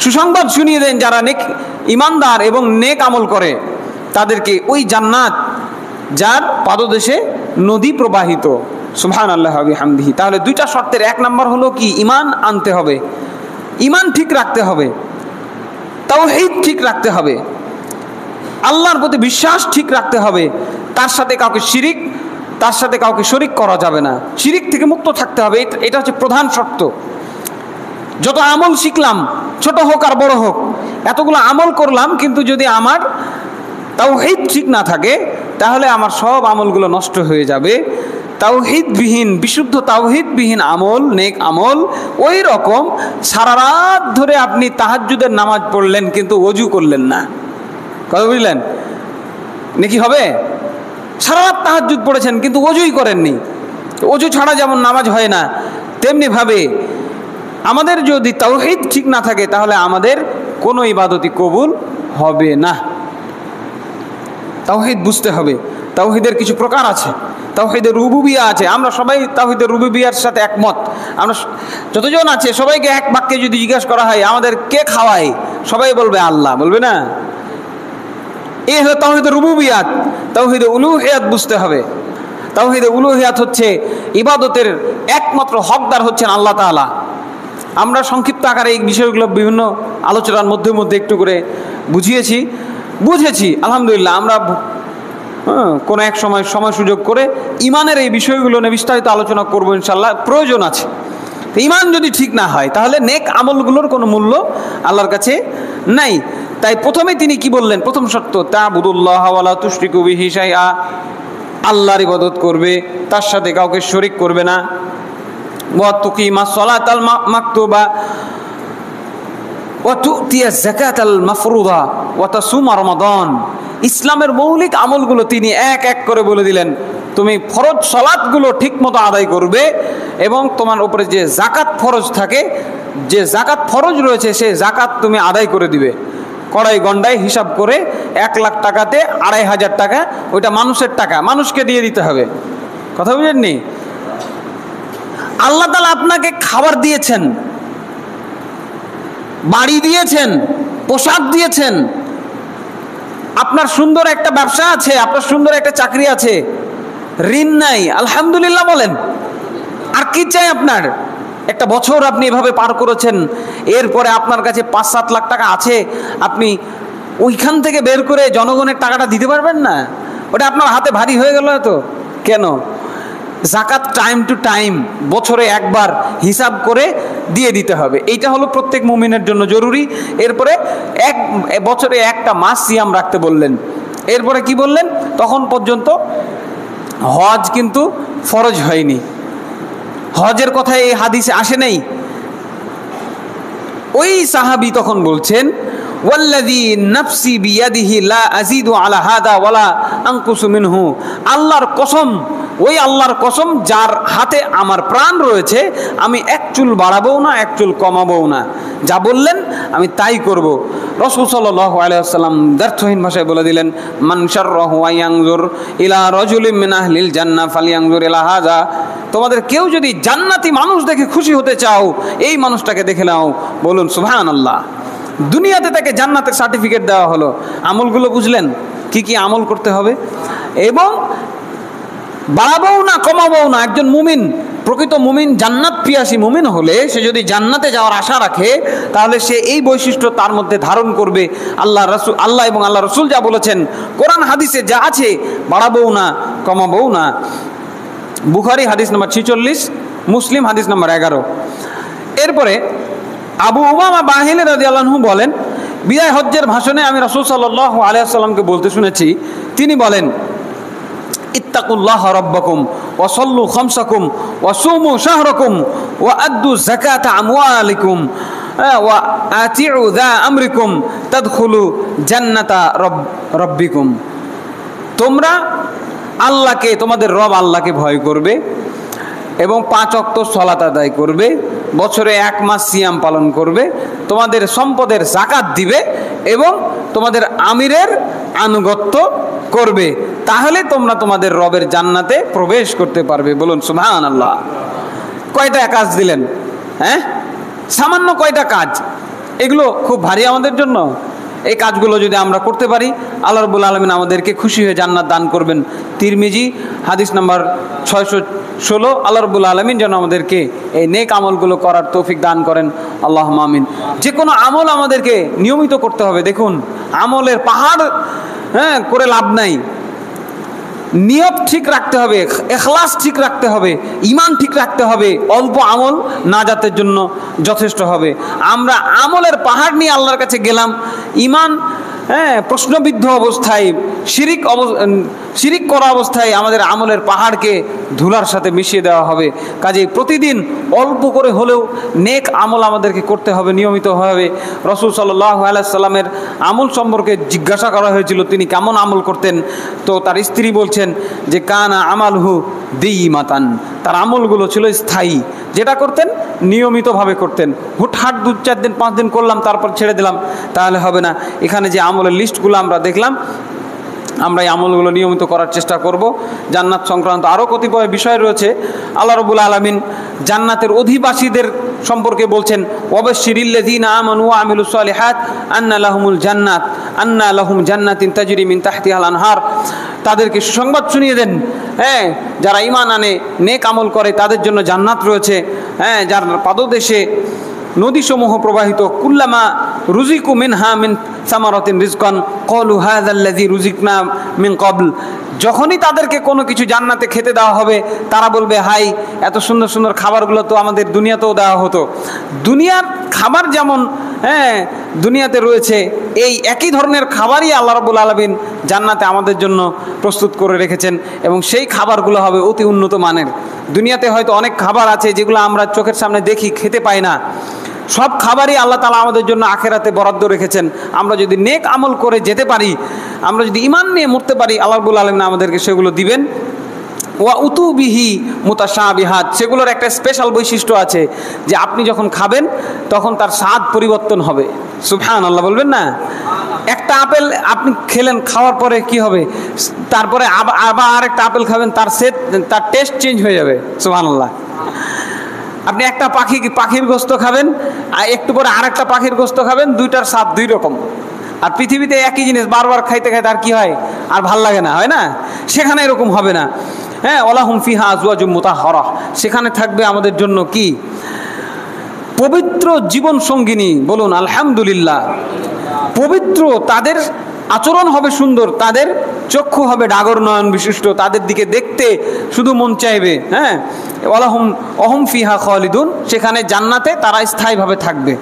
সুসংবাদ শুনিয়ে দেন যারা নেক ঈমানদার এবং নেক আমল করে তাদেরকে ওই জান্নাত যার পাদদেশে নদী প্রবাহিত। সুবহানাল্লাহি ওয়া বিহামদিহি। তাহলে 2টা শর্তের 1 নম্বর হলো কি? ঈমান আনতে হবে, ঈমান ঠিক রাখতে হবে, তাওহীদ ঠিক রাখতে হবে, আল্লাহর প্রতি বিশ্বাস ঠিক রাখতে হবে। তার সাথে কাউকে শরীক করা যাবে না, শিরিক থেকে মুক্ত থাকতে হবে। এটা হচ্ছে প্রধান শর্ত। যত আমল শিখলাম, ছোট হোক আর বড় হোক, এতগুলো আমল করলাম, কিন্তু যদি আমার তাওহীদ ঠিক না থাকে তাহলে আমার সব আমলগুলো নষ্ট হয়ে যাবে। তাওহীদবিহীন, বিশুদ্ধ তাওহীদবিহীন আমল, নেক আমল ওই রকম সারা রাত ধরে আপনি তাহাজ্জুদের নামাজ পড়লেন কিন্তু ওযু করলেন না, কথা বুঝলেন? নাকি হবে? সারা রাত তাহাজ্জুদ পড়েছেন কিন্তু ওযুই করেননি। ওযু ছাড়া যেমন নামাজ হয় না, তেমনিভাবে আমাদের যদি তাওহীদ ঠিক না থাকে তাহলে আমাদের কোনো ইবাদতই কবুল হবে না। তাওহীদ বুঝতে হবে। তাওহীদের কিছু প্রকার আছে, তাওহীদের রুবুবিয়া আছে। আমরা সবাই তাওহীদের রুবুবিয়ার সাথে একমত। আমরা যতজন আছে সবাইকে এক বাক্যে যদি জিজ্ঞাসা করা হয় আমাদের কে খাওয়ায়, সবাই বলবে আল্লাহ, বলবে না? এই হলো তাওহীদের রুবুবিয়াত। তাওহীদে উলুহিয়াত বুঝতে হবে। তাওহীদে উলুহিয়াত হচ্ছে ইবাদতের একমাত্র হকদার হচ্ছেন আল্লাহ তাআলা। আমরা সংক্ষিপ্ত আকারে এই বিষয়গুলো বিভিন্ন আলোচনার মধ্যে একটু করে বুঝেছি আলহামদুলিল্লাহ। আমরা কোনো এক সময় সুযোগ করে ঈমানের এই বিষয়গুলো নিয়ে বিস্তারিত আলোচনা করবো ইনশাআল্লাহ, প্রয়োজন আছে। ঈমান যদি ঠিক না হয় তাহলে নেক আমলগুলোর কোনো মূল্য আল্লাহর কাছে নাই। তাই প্রথমে তিনি কি বললেন? প্রথম শর্ত তা'বুদুল্লাহ ওয়া লা তুশরিকু বিহি শাইআ, আল্লাহর ইবাদত করবে, তার সাথে কাউকে শরীক করবে না। ওয়া তুকিমাস সালাতাল মাকতুবা ওয়া তু'তিয়াজ যাকাতাল মাফরুদা ওয়া তাসুমা রমাদান। ইসলামের মৌলিক আমলগুলো তিনি এক এক করে বলে দিলেন। তুমি ফরজ সালাতগুলো ঠিকমতো আদায় করবে এবং তোমার উপরে যে যাকাত ফরজ থাকে, যে যাকাত ফরজ রয়েছে সেই যাকাত তুমি আদায় করে দিবে। কড়াই গন্ডায় হিসাব করে 1 লাখ টাকাতে 2,500 টাকা ওইটা মানুষের টাকা, মানুষকে দিয়ে দিতে হবে। কথা বুঝেননি? আল্লাহ তাআলা আপনাকে খাবার দিয়েছেন, বাড়ি দিয়েছেন, পোশাক দিয়েছেন, আপনার সুন্দর একটা ব্যবসা আছে, আপনার সুন্দর একটা চাকরি আছে, ঋণ নাই, আলহামদুলিল্লাহ বলেন। আর কি চাই আপনার? একটা বছর আপনি এভাবে পার করেছেন, এরপরে আপনার কাছে 5-7 লাখ টাকা আছে, আপনি ওইখান থেকে বের করে জনগণের টাকাটা দিতে পারবেন না? ওটা আপনার হাতে ভারী হয়ে গেল হয়তো। কেন? জাকাত টাইম টু টাইম, বছরে একবার হিসাব করে দিয়ে দিতে হবে। এইটা হলো প্রত্যেক মুমিনের জন্য জরুরি। এরপরে বছরে একটা মাস সিয়াম রাখতে বললেন। এরপরে কি বললেন? তখন পর্যন্ত হজ কিন্তু ফরজ হয়নি, হজের কথা এই হাদিসে আসে নাই। ওই সাহাবী তখন বলছেন, ওয়াল্লাযী নাফসি বিয়াদিহি লা আযীদু আলা হাদা ওয়ালা আনকুসু মিনহু, আল্লাহর কসম, ওই আল্লাহর কসম যার হাতে আমার প্রাণ রয়েছে, আমি এক চুল বাড়াবো না, এক চুল কমাবো না, যা বললেন আমি তাই করব। রাসূল সাল্লাল্লাহু আলাইহি ওয়াসাল্লাম দ্ব্যর্থহীন ভাষায় বলে দিলেন, মান শাররাহু আয়ানজুর ইলা রাজুলিন মিন আহলিল জান্নাহ ফালয়ানজুর ইলা হাযা, তোমাদের কেউ যদি জান্নাতি মানুষ দেখে খুশি হতে চাও, এই মানুষটাকে দেখে নাও। বলুন সুবহানাল্লাহ। দুনিয়াতে তাকে জান্নাতের সার্টিফিকেট দেওয়া হলো। আমলগুলো বুঝলেন কি কি আমল করতে হবে, এবং বাড়াবও না কমাবও না। একজন মুমিন, প্রকৃত মুমিন, জান্নাত পিয়াসী মুমিন হলে সে যদি জান্নাতে যাওয়ার আশা রাখে, তাহলে সে এই বৈশিষ্ট্য তার মধ্যে ধারণ করবে। আল্লাহ এবং আল্লাহ রসুল যা বলেছেন, কোরআন হাদিসে যা আছে, বাড়াবও না কমাবও না। বুখারী হাদিস নম্বর 46, মুসলিম হাদিস নম্বর 11। এরপরে আবু উমামা বাহিলী রাদিয়াল্লাহু আনহু বলেন, বিদায় হজ্জের ভাষণে আমি রাসূল সাল্লাল্লাহু আলাইহি ওয়াসাল্লামকে বলতে শুনেছি, তিনি বলেন, ইত্তাকুল্লাহ রাব্বাকুম ওয়া সাল্লু খামসাকুম ওয়া সুমু শাহরাকুম ওয়া আদ্দু যাকাতা আমওয়ালিকুম ওয়া আতিউ যা আমরিকুম তাদখুলু জান্নাতা রাব্বিকুম। তোমরা আল্লাহকে, তোমাদের রব আল্লাহকে ভয় করবে এবং 5 ওয়াক্ত সালাত আদায় করবে, বছরে 1 মাস সিয়াম পালন করবে, তোমাদের সম্পদের যাকাত দিবে এবং তোমাদের আমিরের আনুগত্য করবে, তাহলে তোমরা তোমাদের রবের জান্নাতে প্রবেশ করতে পারবে। বলুন সুবহানাল্লাহ। কয়টা কাজ দিলেন? হ্যাঁ, সামান্য কয়টা কাজ, এগুলো খুব ভারী আমাদের জন্য। এই কাজগুলো যদি আমরা করতে পারি, আল্লাহ রাব্বুল আলামিন আমাদেরকে খুশি হয়ে জান্নাত দান করবেন। তিরমিজি হাদিস নাম্বার 616। আল্লাহ রাব্বুল আলামিন যেন আমাদেরকে এই নেক আমলগুলো করার তৌফিক দান করেন, আল্লাহুম্মা আমিন। যে কোনো আমল আমাদেরকে নিয়মিত করতে হবে। দেখুন, আমলের পাহাড় করে লাভ নাই, নিয়ত ঠিক রাখতে হবে, ইখলাস ঠিক রাখতে হবে, ঈমান ঠিক রাখতে হবে। অল্প আমল নাজাতের জন্য যথেষ্ট হবে। আমরা আমলের পাহাড় নিয়ে আল্লাহর কাছে গেলাম, ঈমান প্রশ্নবিদ্ধ অবস্থায়, শিরিক করা অবস্থায় আমাদের আমলের পাহাড়কে ধুলার সাথে মিশিয়ে দেওয়া হবে। কাজেই প্রতিদিন অল্প করে হলেও নেক আমল আমাদেরকে করতে হবে, নিয়মিত হবে। রাসূল সাল্লাল্লাহু আলাইহি সাল্লামের আমল সম্পর্কে জিজ্ঞাসা করা হয়েছিল, তিনি কেমন আমল করতেন। তো তার স্ত্রী বলছেন যে কানা আমালহু দিমাতান, তার আমলগুলো ছিল স্থায়ী, যেটা করতেন নিয়মিতভাবে করতেন। হুটহাট 2-4 দিন 5 দিন করলাম তারপর ছেড়ে দিলাম, তাহলে হবে না। এখানে যে আমলের লিস্টগুলো আমরা দেখলাম, আমরা এই আমলগুলো নিয়মিত করার চেষ্টা করব। জান্নাত সংক্রান্ত আরও কতিপয় বিষয় রয়েছে। আল্লাহ রাব্বুল আলামিন জান্নাতের অধিবাসীদের সম্পর্কে বলছেন, ওয়াবাশশিরিল্লাযীনা আমানু ওয়া আমিলুস সালিহাত আন্না লাহুম জান্নাতিন তাজরি মিন তাহতিহাল আনহার। তাদেরকে সুসংবাদ শুনিয়ে দেন, যারা ঈমান আনে, নেক আমল করে, তাদের জন্য জান্নাত রয়েছে, যার পাদদেশে নদীসমূহ প্রবাহিত। কুল্লামা রুজিকু মিনহা মিন সামারাতিন রিজকান ক্বালু হাযাল্লাযী রুজিকনা মিন ক্বাবল। যখনই তাদেরকে কোনো কিছু জান্নাতে খেতে দেওয়া হবে, তারা বলবে, হাই, এত সুন্দর সুন্দর খাবারগুলো তো আমাদের দুনিয়াতেও দেওয়া হতো। দুনিয়ার খাবার যেমন দুনিয়াতে রয়েছে, এই একই ধরনের খাবারই আল্লাহ রাব্বুল আলামিন জান্নাতে আমাদের জন্য প্রস্তুত করে রেখেছেন, এবং সেই খাবারগুলো হবে অতি উন্নত মানের। দুনিয়াতে হয়তো অনেক খাবার আছে যেগুলো আমরা চোখের সামনে দেখি, খেতে পাই না। সব খাবারই আল্লাহ তাআলা আমাদের জন্য আখিরাতে বরাদ্দ রেখেছেন। আমরা যদি নেক আমল করে যেতে পারি, আমরা যদি ঈমান নিয়ে মরতে পারি, আল্লাহ রাব্বুল আলামিন আমাদেরকে সেগুলো দিবেন। ওয়া উতুবিহি মুতাশাবিহাত, সেগুলোর একটা স্পেশাল বৈশিষ্ট্য আছে যে আপনি যখন খাবেন তখন তার স্বাদ পরিবর্তন হবে। সুবহানাল্লাহ বলবেন না? একটা আপেল আপনি খেলেন, খাওয়ার পরে কি হবে, তারপরে আবার আরেকটা আপেল খাবেন, তার টেস্ট চেঞ্জ হয়ে যাবে। সুবহানাল্লাহ। আপনি একটা পাখির গোস্ত খাবেন, আর একটু পরে আর একটা পাখির গোস্ত খাবেন, দুইটার স্বাদ দুই রকম। আর পৃথিবীতে একই জিনিস বারবার খাইতে খাইতে আর কি হয়, আর ভাল লাগে না, হয় না? সেখানে এরকম হবে না। হ্যাঁ, ওয়ালাহুম ফিহা আজওয়াজুম মুতাহহারা, সেখানে থাকবে আমাদের জন্য কি? পবিত্র জীবন সঙ্গিনী। বলুন আলহামদুলিল্লাহ। পবিত্র, তাদের আচরণ হবে সুন্দর, তাদের চক্ষু হবে ডাগর নয়ন বিশিষ্ট, তাদের দিকে দেখতে শুধু মন চাইবে। হ্যাঁ, অহম ফিহা খালিদুন, সেখানে জান্নাতে তারা স্থায়ীভাবে থাকবে।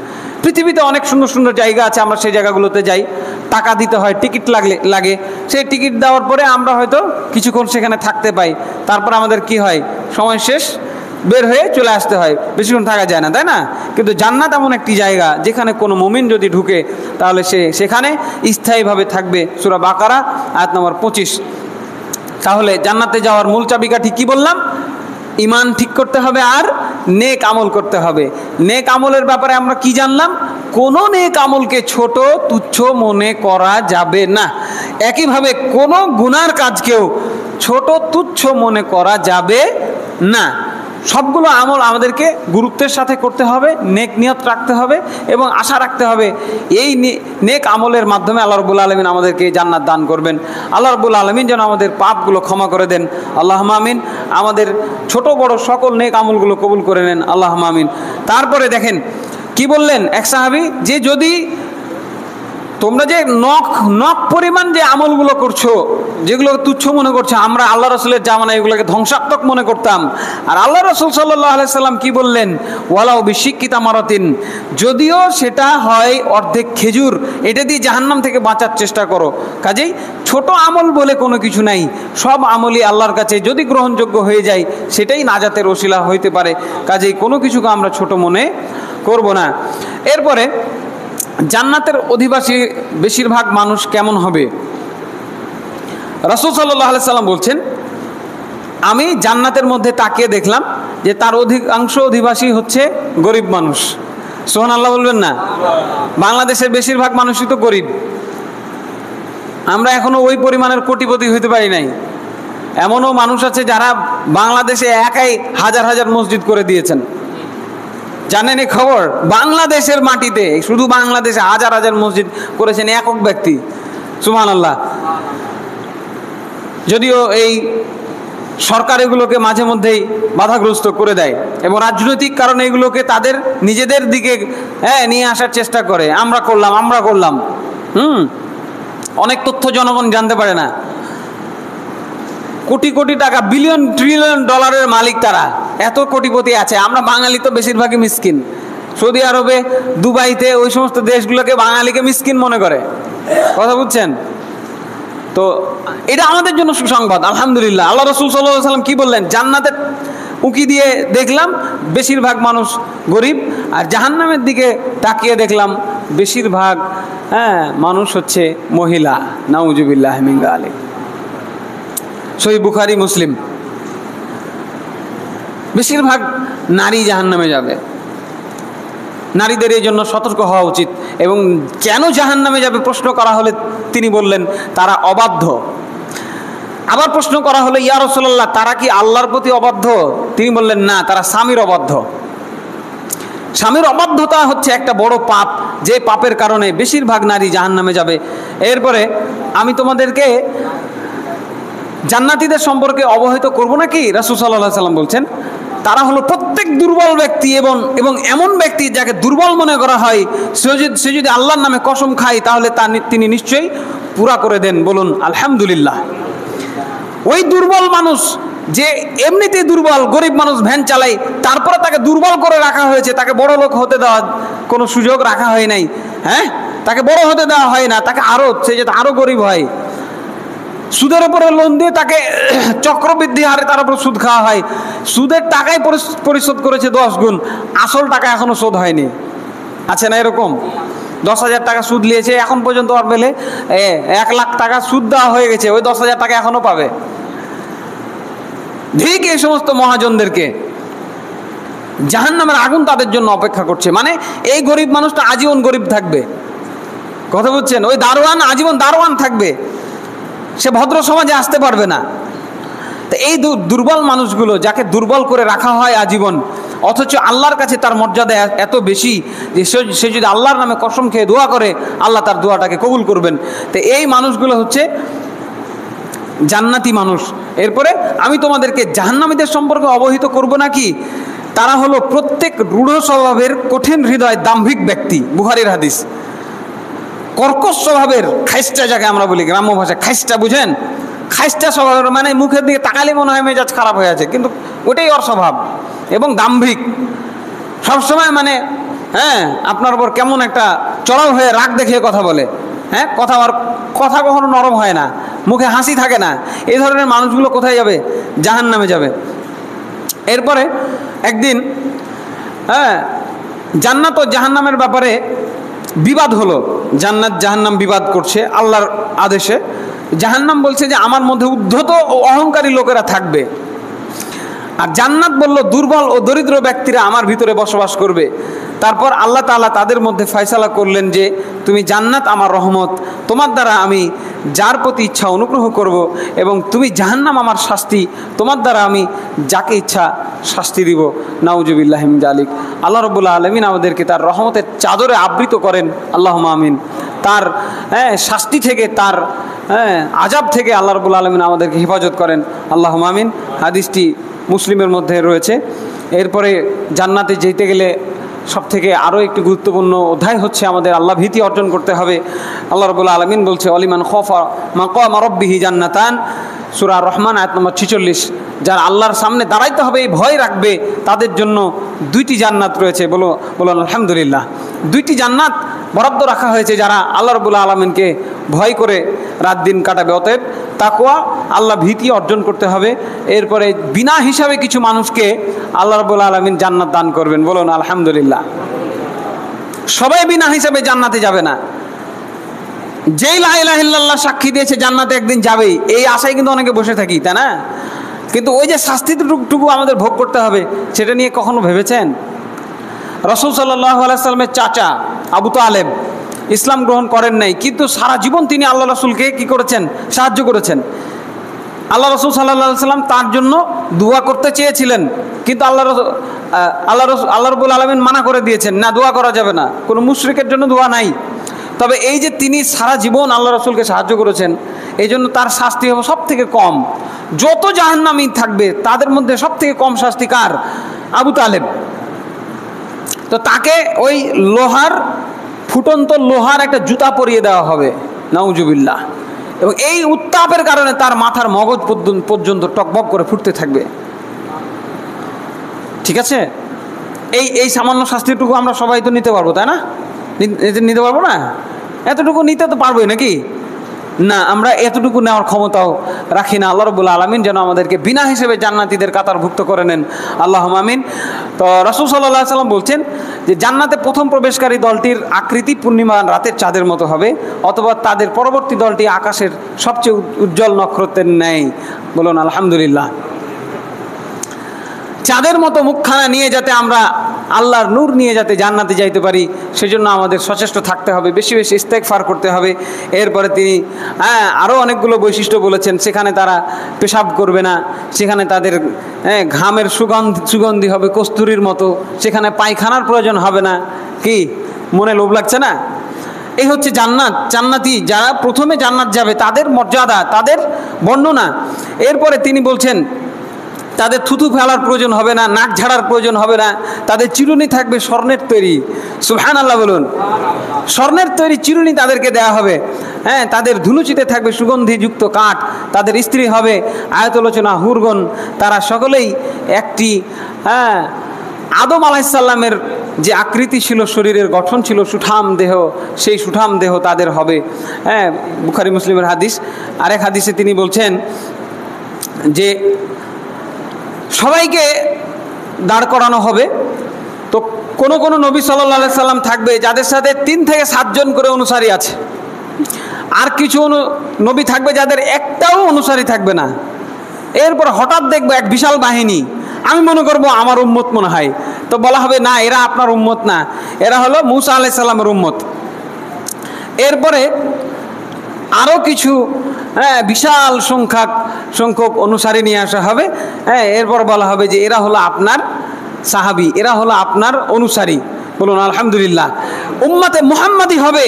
পৃথিবীতে অনেক সুন্দর সুন্দর জায়গা আছে, আমরা সেই জায়গাগুলোতে যাই, টাকা দিতে হয়, টিকিট লাগে। সেই টিকিট দেওয়ার পরে আমরা হয়তো কিছুক্ষণ সেখানে থাকতে পাই, তারপর আমাদের কি হয়, সময় শেষ, বের হয়ে চলে আসতে হয়, বেশিক্ষণ থাকা যায় না, তাই না? কিন্তু জান্নাত এমন একটি জায়গা যেখানে কোনো মুমিন যদি ঢুকে তাহলে সে সেখানে স্থায়ীভাবে থাকবে। সূরা বাকারা আয়াত নম্বর 25। তাহলে জান্নাতে যাওয়ার মূল চাবিকাঠি কি বললাম? ঈমান ঠিক করতে হবে আর নেক আমল করতে হবে। নেক আমলের ব্যাপারে আমরা কি জানলাম? কোনো নেক আমলকে ছোট তুচ্ছ মনে করা যাবে না। একইভাবে কোনো গুনার কাজকেও ছোট তুচ্ছ মনে করা যাবে না। সবগুলো আমল আমাদেরকে গুরুত্বের সাথে করতে হবে, নেক নিয়ত রাখতে হবে এবং আশা রাখতে হবে এই নেক আমলের মাধ্যমে আল্লাহ রাব্বুল আলামিন আমাদেরকে জান্নাত দান করবেন। আল্লাহ রাব্বুল আলামিন যেন আমাদের পাপগুলো ক্ষমা করে দেন, আল্লাহুম্মা আমিন। আমাদের ছোট বড় সকল নেক আমলগুলো কবুল করে নেন, আল্লাহুম্মা আমিন। তারপরে দেখেন কি বললেন এক সাহাবী, যে যদি তোমরা যে নখ পরিমাণ যে আমলগুলো করছো, যেগুলো তুচ্ছ মনে করছো, আমরা আল্লাহ রসুলের জামানায় এগুলোকে ধ্বংসাত্মক মনে করতাম। আর আল্লাহ রসুল সাল্লাল্লাহু আলাইহি সাল্লাম কি বললেন? ওয়ালাউ বিশিক্কি তামারাতিন, যদিও সেটা হয় অর্ধেক খেজুর, এটা দিয়ে জাহান্নাম থেকে বাঁচার চেষ্টা করো। কাজেই ছোট আমল বলে কোনো কিছু নাই, সব আমলই আল্লাহর কাছে যদি গ্রহণযোগ্য হয়ে যায় সেটাই নাজাতের ওসিলা হইতে পারে। কাজেই কোনো কিছুকে আমরা ছোট মনে করব না। এরপরে জান্নাতের অধিবাসী বেশিরভাগ মানুষ কেমন হবে? রাসূল সাল্লাল্লাহু আলাইহি সাল্লাম বলছেন, আমি জান্নাতের মধ্যে তাকিয়ে দেখলাম যে তার অধিকাংশ অধিবাসী হচ্ছে গরিব মানুষ। সুবহানাল্লাহ বলবেন না? বাংলাদেশের বেশিরভাগ মানুষই তো গরিব। আমরা এখনো ওই পরিমাণের কোটিপতি হইতে পারি নাই। এমনও মানুষ আছে যারা বাংলাদেশে একাই হাজার হাজার মসজিদ করে দিয়েছেন। জানেন এই খবর? বাংলাদেশের মাটিতে, শুধু বাংলাদেশে হাজার হাজার মসজিদ করেছেন একক ব্যক্তি। সুবহানাল্লাহ। যদিও এই সরকার এগুলোকে মাঝে মধ্যেই বাধাগ্রস্ত করে দেয় এবং রাজনৈতিক কারণে এগুলোকে তাদের নিজেদের দিকে নিয়ে আসার চেষ্টা করে, আমরা করলাম। অনেক তথ্য জনগণ জানতে পারে না। কোটি কোটি টাকা, বিলিয়ন ট্রিলিয়ন ডলারের মালিক তারা, এত কোটিপতি আছে। আমরা বাঙালি তো বেশিরভাগই মিসকিন। সৌদি আরবে, দুবাইতে, ওই সমস্ত দেশগুলোকে বাঙালিকে মিসকিন মনে করে। কথা বুঝছেন তো? এটা আমাদের জন্য সুসংবাদ, আলহামদুলিল্লাহ। আল্লাহ রাসূল সাল্লাল্লাহু আলাইহি ওয়াসাল্লাম কি বললেন? জান্নাতের উঁকি দিয়ে দেখলাম বেশিরভাগ মানুষ গরিব, আর জাহান্নামের দিকে তাকিয়ে দেখলাম বেশিরভাগ মানুষ হচ্ছে মহিলা। নাউজুবিল্লাহি মিন যালিক। সহিহ বুখারী, মুসলিম। বেশিরভাগ নারী জাহান্নামে যাবে। নারীদের এই জন্য সতর্ক হওয়া উচিত। এবং কেন জাহান্নামে যাবে প্রশ্ন করা হলে তিনি বললেন তারা অবাধ্য। আবার প্রশ্ন করা হলো, ইয়া রাসূলুল্লাহ, তারা কি আল্লাহর প্রতি অবাধ্য? তিনি বললেন না, তারা স্বামীর অবাধ্য। স্বামীর অবাধ্যতা হচ্ছে একটা বড় পাপ, যে পাপের কারণে বেশিরভাগ নারী জাহান্নামে যাবে। এরপরে আমি তোমাদেরকে জান্নাতীদের সম্পর্কে অবহিত করব নাকি? রাসূল সাল্লাল্লাহু আলাইহি ওয়াসাল্লাম বলছেন, তারা হলো প্রত্যেক দুর্বল ব্যক্তি এবং এমন ব্যক্তি যাকে দুর্বল মনে করা হয়, সে যদি আল্লাহর নামে কসম খায় তাহলে তিনি নিশ্চয়ই পুরা করে দেন। বলুন আলহামদুলিল্লাহ। ওই দুর্বল মানুষ যে এমনিতেই দুর্বল, গরিব মানুষ, ভ্যান চালায়, তারপরে তাকে দুর্বল করে রাখা হয়েছে, তাকে বড় লোক হতে দেওয়ার কোনো সুযোগ রাখা হয় নাই। তাকে বড় হতে দেওয়া হয় না, তাকে সে যাতে আরো গরিব হয়। সুদের উপরে লোন দিয়ে তাকে চক্রবৃদ্ধি হারে তার উপর সুদ খাওয়া হয়। সুদের টাকাই পরিশোধ করেছে 10 গুণ, আসল টাকা এখনো শোধ হয়নি। আছে না এরকম? 10,000 টাকা সুদ নিয়েছে, এখন পর্যন্ত আর পেলে 1 লাখ টাকা সুদ দেওয়া হয়ে গেছে, ওই 10,000 টাকা এখনো পাবে। ঠিক এই সমস্ত মহাজনদেরকে জাহান্নামের আগুন তাদের জন্য অপেক্ষা করছে। মানে এই গরিব মানুষটা আজীবন গরিব থাকবে। কথা বুঝছেন? ওই দারোয়ান আজীবন দারোয়ান থাকবে, সে ভদ্র সমাজে আসতে পারবে না। তো এই দুর্বল মানুষগুলো, যাকে দুর্বল করে রাখা হয় আজীবন, অথচ আল্লাহর কাছে তার মর্যাদা এত বেশি যে সে যদি আল্লাহর নামে কসম খেয়ে দোয়া করে আল্লাহ তার দোয়াটাকে কবুল করবেন। তো এই মানুষগুলো হচ্ছে জান্নাতি মানুষ। এরপরে আমি তোমাদেরকে জাহান্নামীদের সম্পর্কে অবহিত করব নাকি? তারা হলো প্রত্যেক রূঢ় স্বভাবের, কঠিন হৃদয়, দাম্ভিক ব্যক্তি। বুখারীর হাদিস। কর্কশ স্বভাবের, খাইস্টা, যাকে আমরা বলি গ্রাম্য ভাষায় খাইস্টা, বুঝেন? খাইস্টা স্বভাবের মানে মুখের দিকে তাকালে মনে হয় মেজাজ খারাপ হয়ে আছে, কিন্তু ওটাই ওর স্বভাব। এবং দাম্ভিক, সবসময় মানে আপনার উপর কেমন একটা চড়াও হয়ে রাগ দেখিয়ে কথা বলে। কথা কখনো নরম হয় না, মুখে হাসি থাকে না। এই ধরনের মানুষগুলো কোথায় যাবে? জাহান্নামে যাবে। এরপরে একদিন জান্নাত ও জাহান্নামের ব্যাপারে বিবাদ হলো। জান্নাত জাহান্নাম বিবাদ করছে আল্লাহর আদেশে। জাহান্নাম বলছে যে আমার মধ্যে উদ্ধত ও অহংকারী লোকেরা থাকবে, আর জান্নাত বলল দুর্বল ও দরিদ্র ব্যক্তিরা আমার ভিতরে বসবাস করবে। তারপর আল্লাহ তাআলা তাদের মধ্যে ফয়সালা করলেন যে তুমি জান্নাত আমার রহমত, তোমার দ্বারা আমি যার প্রতি ইচ্ছা অনুগ্রহ করব, এবং তুমি জাহান্নাম আমার শাস্তি, তোমার দ্বারা আমি যাকে ইচ্ছা শাস্তি দিব। নাউজুবিল্লাহি মিন যালিক। আল্লাহ রাব্বুল আলামিন আমাদেরকে তার রহমতের চাদরে আবৃত করেন, আল্লাহুম্মা আমিন। তার শাস্তি থেকে, তার আযাব থেকে আল্লাহ রাব্বুল আলামিন আমাদেরকে হেফাজত করেন, আল্লাহুম্মা আমিন। হাদিসটি মুসলিমের মধ্যে রয়েছে। এরপরে জান্নাতে যেতে গেলে সবথেকে আরও একটি গুরুত্বপূর্ণ অধ্যায় হচ্ছে আমাদের আল্লাহ ভীতি অর্জন করতে হবে। আল্লাহ রাব্বুল আলামিন বলছে অলিমান খাফা মাকামা রাব্বিহি জান্নাতান, সূরা রহমান আয়াত নম্বর 46। যারা আল্লাহর সামনে দাঁড়াইতে হবে এই ভয় রাখবে তাদের জন্য দুইটি জান্নাত রয়েছে। বলুন আলহামদুলিল্লাহ। দুইটি জান্নাত বরাদ্দ রাখা হয়েছে যারা আল্লাহ রাব্বুল আলামিনকে ভয় করে রাত দিন কাটাবে। অতএব তাকওয়া, আল্লাহ ভীতি অর্জন করতে হবে। এরপরে বিনা হিসাবে কিছু মানুষকে আল্লাহ রাব্বুল আলামিন জান্নাত দান করবেন। বলুন আলহামদুলিল্লাহ। সবাই বিনা হিসাবে জান্নাতে যাবে না। যেই লা ইলাহা ইল্লাল্লাহ সাক্ষী দিয়েছে জান্নাতে একদিন যাবেই, এই আশায় কিন্তু অনেকে বসে থাকি, তাই না? কিন্তু ওই যে শাস্তিটুকু আমাদের ভোগ করতে হবে, সেটা নিয়ে কখনো ভেবেছেন? রাসূল সাল্লাল্লাহু আলাইহি সাল্লামের চাচা আবু তালেব ইসলাম গ্রহণ করেন নাই, কিন্তু সারা জীবন তিনি আল্লাহ রাসূলকে কি করেছেন? সাহায্য করেছেন। আল্লাহ রাসূল সাল্লাল্লাহু আলাইহি সাল্লাম তার জন্য দোয়া করতে চেয়েছিলেন, কিন্তু আল্লাহ রাব্বুল আলামিন মানা করে দিয়েছেন, না, দোয়া করা যাবে না, কোনো মুশরিকের জন্য দোয়া নাই। তবে এই যে তিনি সারা জীবন আল্লাহ রাসূলকে সাহায্য করেছেন, এই জন্য তার শাস্তি হবে সব থেকে কম। যত জাহান্নামী থাকবে তাদের মধ্যে সব থেকে কম শাস্তি কার? আবু তালেব। তো তাকে ওই ফুটন্ত লোহার একটা জুতা পরিয়ে দেওয়া হবে, নাউজুবিল্লাহ। এবং এই উত্তাপের কারণে তার মাথার মগজ পর্যন্ত টকবক করে ফুটতে থাকবে। ঠিক আছে? এই সামান্য শাস্তিটুকু আমরা সবাই তো নিতে পারবো, তাই না? নিতে পারবো না? এতটুকু নিতে তো পারবোই নাকি? না, আমরা এতটুকু নেওয়ার ক্ষমতাও রাখি না। আল্লাহ রাব্বুল আলামিন যেন আমাদেরকে বিনা হিসেবে জান্নাতীদের কাতারভুক্ত করে নেন, আল্লাহুম্মা আমিন। তো রাসূল সাল্লাল্লাহু আলাইহি সাল্লাম বলছেন যে জান্নাতে প্রথম প্রবেশকারী দলটির আকৃতি পূর্ণিমা রাতের চাঁদের মতো হবে, অথবা তাদের পরবর্তী দলটি আকাশের সবচেয়ে উজ্জ্বল নক্ষত্রের ন্যায়। বলুন আলহামদুলিল্লাহ। চাঁদের মতো মুখখানা নিয়ে যাতে আমরা আল্লাহর নূর নিয়ে যাতে জান্নাতে যাইতে পারি, সেজন্য আমাদের সচেষ্ট থাকতে হবে, বেশি বেশি ইস্তেগফার করতে হবে। এরপরে তিনি আরও অনেকগুলো বৈশিষ্ট্য বলেছেন। সেখানে তারা পেশাব করবে না, সেখানে তাদের ঘামের সুগন্ধি হবে কস্তুরীর মতো, সেখানে পায়খানার প্রয়োজন হবে না। কি মনে লোভ লাগছে না? এই হচ্ছে জান্নাতি যারা প্রথমে জান্নাত যাবে তাদের মর্যাদা, তাদের বর্ণনা। এরপরে তিনি বলছেন তাদের থুতু ফেলার প্রয়োজন হবে না, নাক ঝাড়ার প্রয়োজন হবে না, তাদের চিরুনি থাকবে স্বর্ণের তৈরি। সুবহানাল্লাহ বলুন। স্বর্ণের তৈরি চিরুনি তাদেরকে দেওয়া হবে। তাদের ধুনুচিতে থাকবে সুগন্ধিযুক্ত কাঠ, তাদের স্ত্রী হবে আয়াতলোচনা হুরগণ। তারা সকলেই একটি আদম আলাইহিস সালামের যে আকৃতি ছিল, শরীরের গঠন ছিল সুঠাম দেহ, সেই সুঠাম দেহ তাদের হবে। বুখারী মুসলিমের হাদিস। আরেক হাদিসে তিনি বলছেন যে সবাইকে দাঁড় করানো হবে। তো কোন নবী সাল্লাল্লাহু আলাইহি সাল্লাম থাকবে যাদের সাথে 3 থেকে 7 জন করে অনুসারী আছে, আর কিছু নবী থাকবে যাদের একটাও অনুসারী থাকবে না। এরপর হঠাৎ দেখবো এক বিশাল বাহিনী, আমি মনে করবো আমার উম্মত মনে হয়, তো বলা হবে না, এরা আপনার উম্মত না, এরা হলো মূসা আলাইহিস সালামের উম্মত। এরপরে আরও কিছু বিশাল সংখ্যক অনুসারী নিয়ে আসা হবে। এরপর বলা হবে যে এরা হলো আপনার সাহাবী, এরা হলো আপনার অনুসারী। বলুন আলহামদুলিল্লাহ। উম্মতে মুহাম্মাদি হবে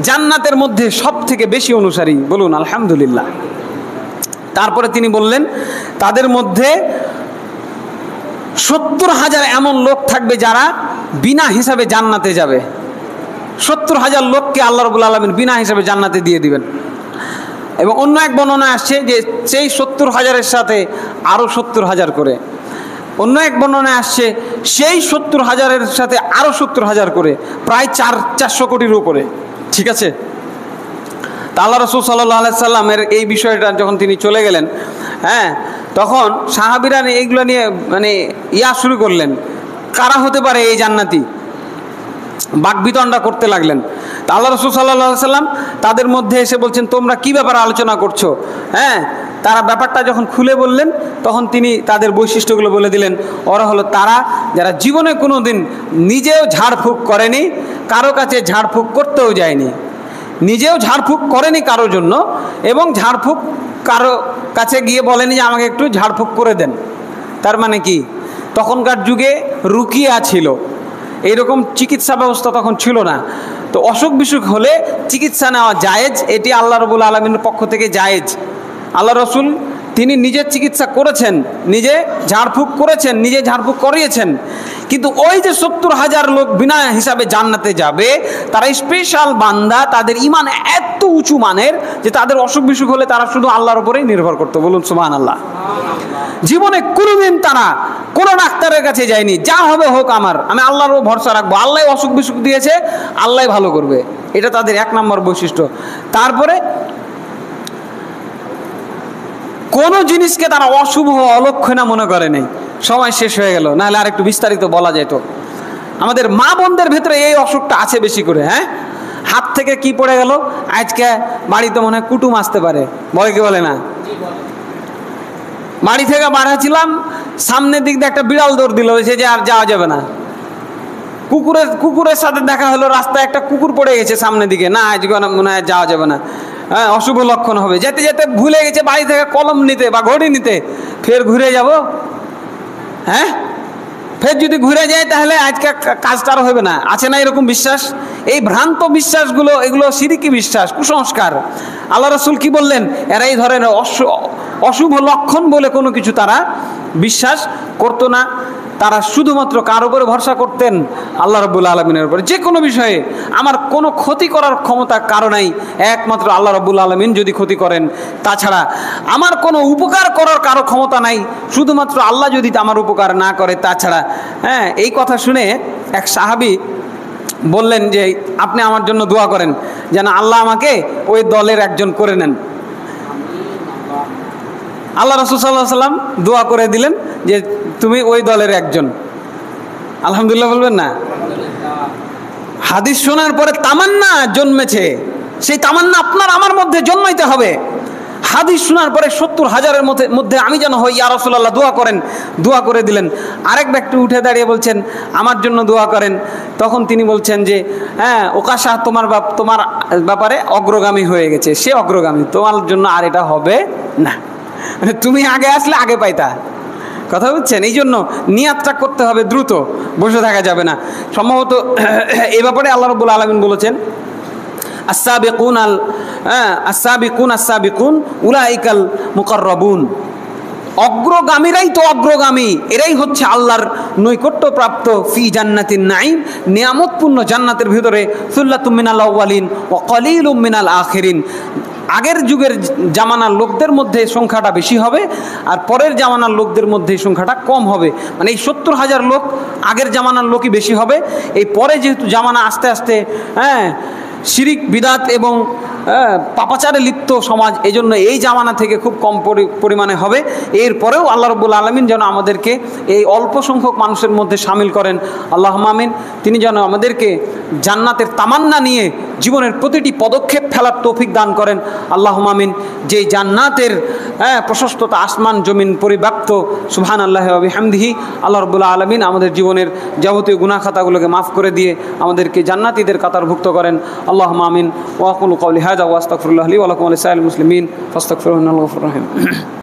জান্নাতের মধ্যে সব থেকে বেশি অনুসারী। বলুন আলহামদুলিল্লাহ। তারপরে তিনি বললেন তাদের মধ্যে 70,000 এমন লোক থাকবে যারা বিনা হিসাবে জান্নাতে যাবে। 70,000 লোককে আল্লাহ রাব্বুল আলামিন বিনা হিসাবে জান্নাতে দিয়ে দিবেন। এবং অন্য এক বর্ণনায় আসছে যে সেই 70,000-এর সাথে আরও 70,000 করে, অন্য এক বর্ণনায় আসছে সেই 70,000-এর সাথে আরও 70,000 করে, প্রায় 400 কোটির উপরে। ঠিক আছে। তা আল্লাহ রাসূল সাল্লাল্লাহু আলাইহি সাল্লামের এই বিষয়টা যখন তিনি চলে গেলেন, হ্যাঁ, তখন সাহাবীরা এইগুলো নিয়ে মানে শুরু করলেন, কারা হতে পারে এই জান্নাতি, বাকবিতণ্ডা করতে লাগলেন। তা আল্লাহ রাসূল সাল্লাল্লাহু আলাইহি সাল্লাম তাদের মধ্যে এসে বলছেন, তোমরা কি ব্যাপারে আলোচনা করছো? হ্যাঁ, তারা ব্যাপারটা যখন খুলে বললেন তখন তিনি তাদের বৈশিষ্ট্যগুলো বলে দিলেন। ওরা হলো তারা যারা জীবনে কোনো দিন নিজেও ঝাড়ফুঁক করেনি, কারো কাছে ঝাড়ফুঁক করতেও যায়নি, নিজেও ঝাড়ফুঁক করেনি কারোর জন্য, এবং ঝাড়ফুঁক কারো কাছে গিয়ে বলেনি যে আমাকে একটু ঝাড়ফুঁক করে দেন। তার মানে কি, তখনকার যুগে রুকিয়া ছিল, এইরকম চিকিৎসা ব্যবস্থা তখন ছিল না। তো অসুখ বিসুখ হলে চিকিৎসা নেওয়া জায়েজ, এটি আল্লাহ রাব্বুল আলামিনের পক্ষ থেকে জায়েজ। আল্লাহ রসুল তিনি নিজের চিকিৎসা করেছেন, নিজে ঝাড়ফুঁক করেছেন, নিজে ঝাড়ফুঁক করিয়েছেন। কিন্তু ওই যে 70,000 লোক বিনা হিসাবে জান্নাতে যাবে, তারা স্পেশাল বান্দা, তাদের ঈমান এত উঁচু মানের যে তাদের অসুখ বিসুখ হলে তারা শুধু আল্লাহর উপরেই নির্ভর করতো। বলুন সুবহানাল্লাহ। জীবনে কোনোদিন তারা কোনো ডাক্তারের কাছে যায়নি, যা হবে হোক আমি আল্লাহর উপর ভরসা রাখবো, আল্লাহ অসুখ বিসুখ দিয়েছে, আল্লাহ ভালো করবে, এটা তাদের 1 নম্বর বৈশিষ্ট্য। তারপরে কোনো জিনিসকে তারা অশুভ অলক্ষণা মনে করে নেই। সময় শেষ হয়ে গেল, নাহলে আর একটু বিস্তারিত বলা যেত। আমাদের মা বোনদের ভেতরে এই অসুখটা আছে বেশি করে। হ্যাঁ, হাত থেকে কি পড়ে গেল, আজকে বাড়িতে মনে হয় কুটুম আসতে পারে, বলে কি বলে না, বাড়ি থেকে বাড়াচ্ছিলাম, সামনের দিক দিয়ে একটা বিড়াল দৌড় দিল, সে যে আর যাওয়া যাবে না। কুকুরের সাথে দেখা হলো, রাস্তায় একটা কুকুর পড়ে গেছে সামনের দিকে, না আজকে মনে হয় যাওয়া যাবে না, হ্যাঁ, অশুভ লক্ষণ হবে। যেতে যেতে ভুলে গেছে বাড়ি থেকে কলম নিতে বা ঘড়ি নিতে, ফের ঘুরে যাব। হ্যাঁ, ফের যদি ঘুরে যায় তাহলে আজকে কাজটা আর হবে না। আছে না এরকম বিশ্বাস? এই ভ্রান্ত বিশ্বাসগুলো, এগুলো শিরকি বিশ্বাস, কুসংস্কার। আল্লাহ রাসূল কি বললেন? এরা এই ধরনের অশুভ লক্ষণ বলে কোনো কিছু তারা বিশ্বাস করতো না। তারা শুধুমাত্র কার উপরে ভরসা করতেন? আল্লাহ রাব্বুল আলামিনের উপরে। যে কোনো বিষয়ে আমার কোনো ক্ষতি করার ক্ষমতা কারো নাই, একমাত্র আল্লাহ রাব্বুল আলামিন যদি ক্ষতি করেন, তাছাড়া আমার কোনো উপকার করার কারো ক্ষমতা নাই, শুধুমাত্র আল্লাহ যদি আমার উপকার না করে, তাছাড়া। হ্যাঁ, এই কথা শুনে এক সাহাবী বললেন যে আপনি আমার জন্য দোয়া করেন যেন আল্লাহ আমাকে ওই দলের একজন করে নেন। আল্লাহ রাসূল সাল্লাল্লাহু আলাইহি ওয়াসাল্লাম দোয়া করে দিলেন যে তুমি ওই দলের একজন। আলহামদুলিল্লাহ বলবেন না? হাদিস শোনার পরে তামান্না জন্মেছে, সেই তামান্না আপনার আমার মধ্যে জন্মাইতে হবে। হাদিস শোনার পরে 70,000-এর মধ্যে আমি যেন হই, ইয়া রাসূলুল্লাহ দোয়া করেন। দোয়া করে দিলেন। আরেক ব্যক্তি উঠে দাঁড়িয়ে বলছেন আমার জন্য দোয়া করেন। তখন তিনি বলছেন যে হ্যাঁ, ওকাশা তোমার ব্যাপারে অগ্রগামী হয়ে গেছে, সে অগ্রগামী, তোমার জন্য আর এটা হবে না। মানে তুমি আগে আসলে আগে পাইতা, কথা বুঝছেন? এই জন্য নিয়াতটা করতে হবে দ্রুত, বসে থাকা যাবে না। সম্ভবত এই ব্যাপারে আল্লাহ রাব্বুল আলামিন বলেছেন আস-সাবিকুন উলাইকাল মুকাররাবুন। অগ্রগামীরাই তো অগ্রগামী, এরাই হচ্ছে আল্লাহর নৈকট্যপ্রাপ্ত ফি জান্নাতিন নাঈম, নিয়ামতপূর্ণ জান্নাতের ভিতরে। সুল্লাতুম মিনাল আউয়ালিন ওয়া কলিলুম মিনাল আখিরিন। আগের যুগের জামানার লোকদের মধ্যে সংখ্যাটা বেশি হবে, আর পরের জামানার লোকদের মধ্যে সংখ্যাটা কম হবে। মানে এই 70,000 লোক আগের জামানার লোকই বেশি হবে। এই পরে যেহেতু জামানা আস্তে আস্তে শিরিক বিদাত এবং পাপাচারে লিপ্ত সমাজ, এই জন্য এই জামানা থেকে খুব কম পরিমাণে হবে। এরপরেও আল্লাহ রাব্বুল আলামিন যেন আমাদেরকে এই অল্প সংখ্যক মানুষের মধ্যে শামিল করেন, আল্লাহুম্মা আমিন। তিনি যেন আমাদেরকে জান্নাতের তামান্না নিয়ে জীবনের প্রতিটি পদক্ষেপ ফেলার তৌফিক দান করেন, আল্লাহুম্মা আমিন। যেই জান্নাতের প্রশস্ততা আসমান জমিন পরিব্যাপ্ত, সুবহানাল্লাহি ওয়া বিহামদিহি। আল্লাহ রাব্বুল আলামিন আমাদের জীবনের যাবতীয় গুনাহ খাতাগুলোকে মাফ করে দিয়ে আমাদেরকে জান্নাতীদের কাতারভুক্ত করেন, আল্লাহুম্মা আমিন। ওয়া আকুলু কাওলি হাযা ওয়া আস্তাগফিরুল্লাহ লি ওয়া লাকুম ওয়া লিসাইরিল মুসলিমিন ফাস্তাগফিরুহু ইন্নাহু গফুরুর রহিম।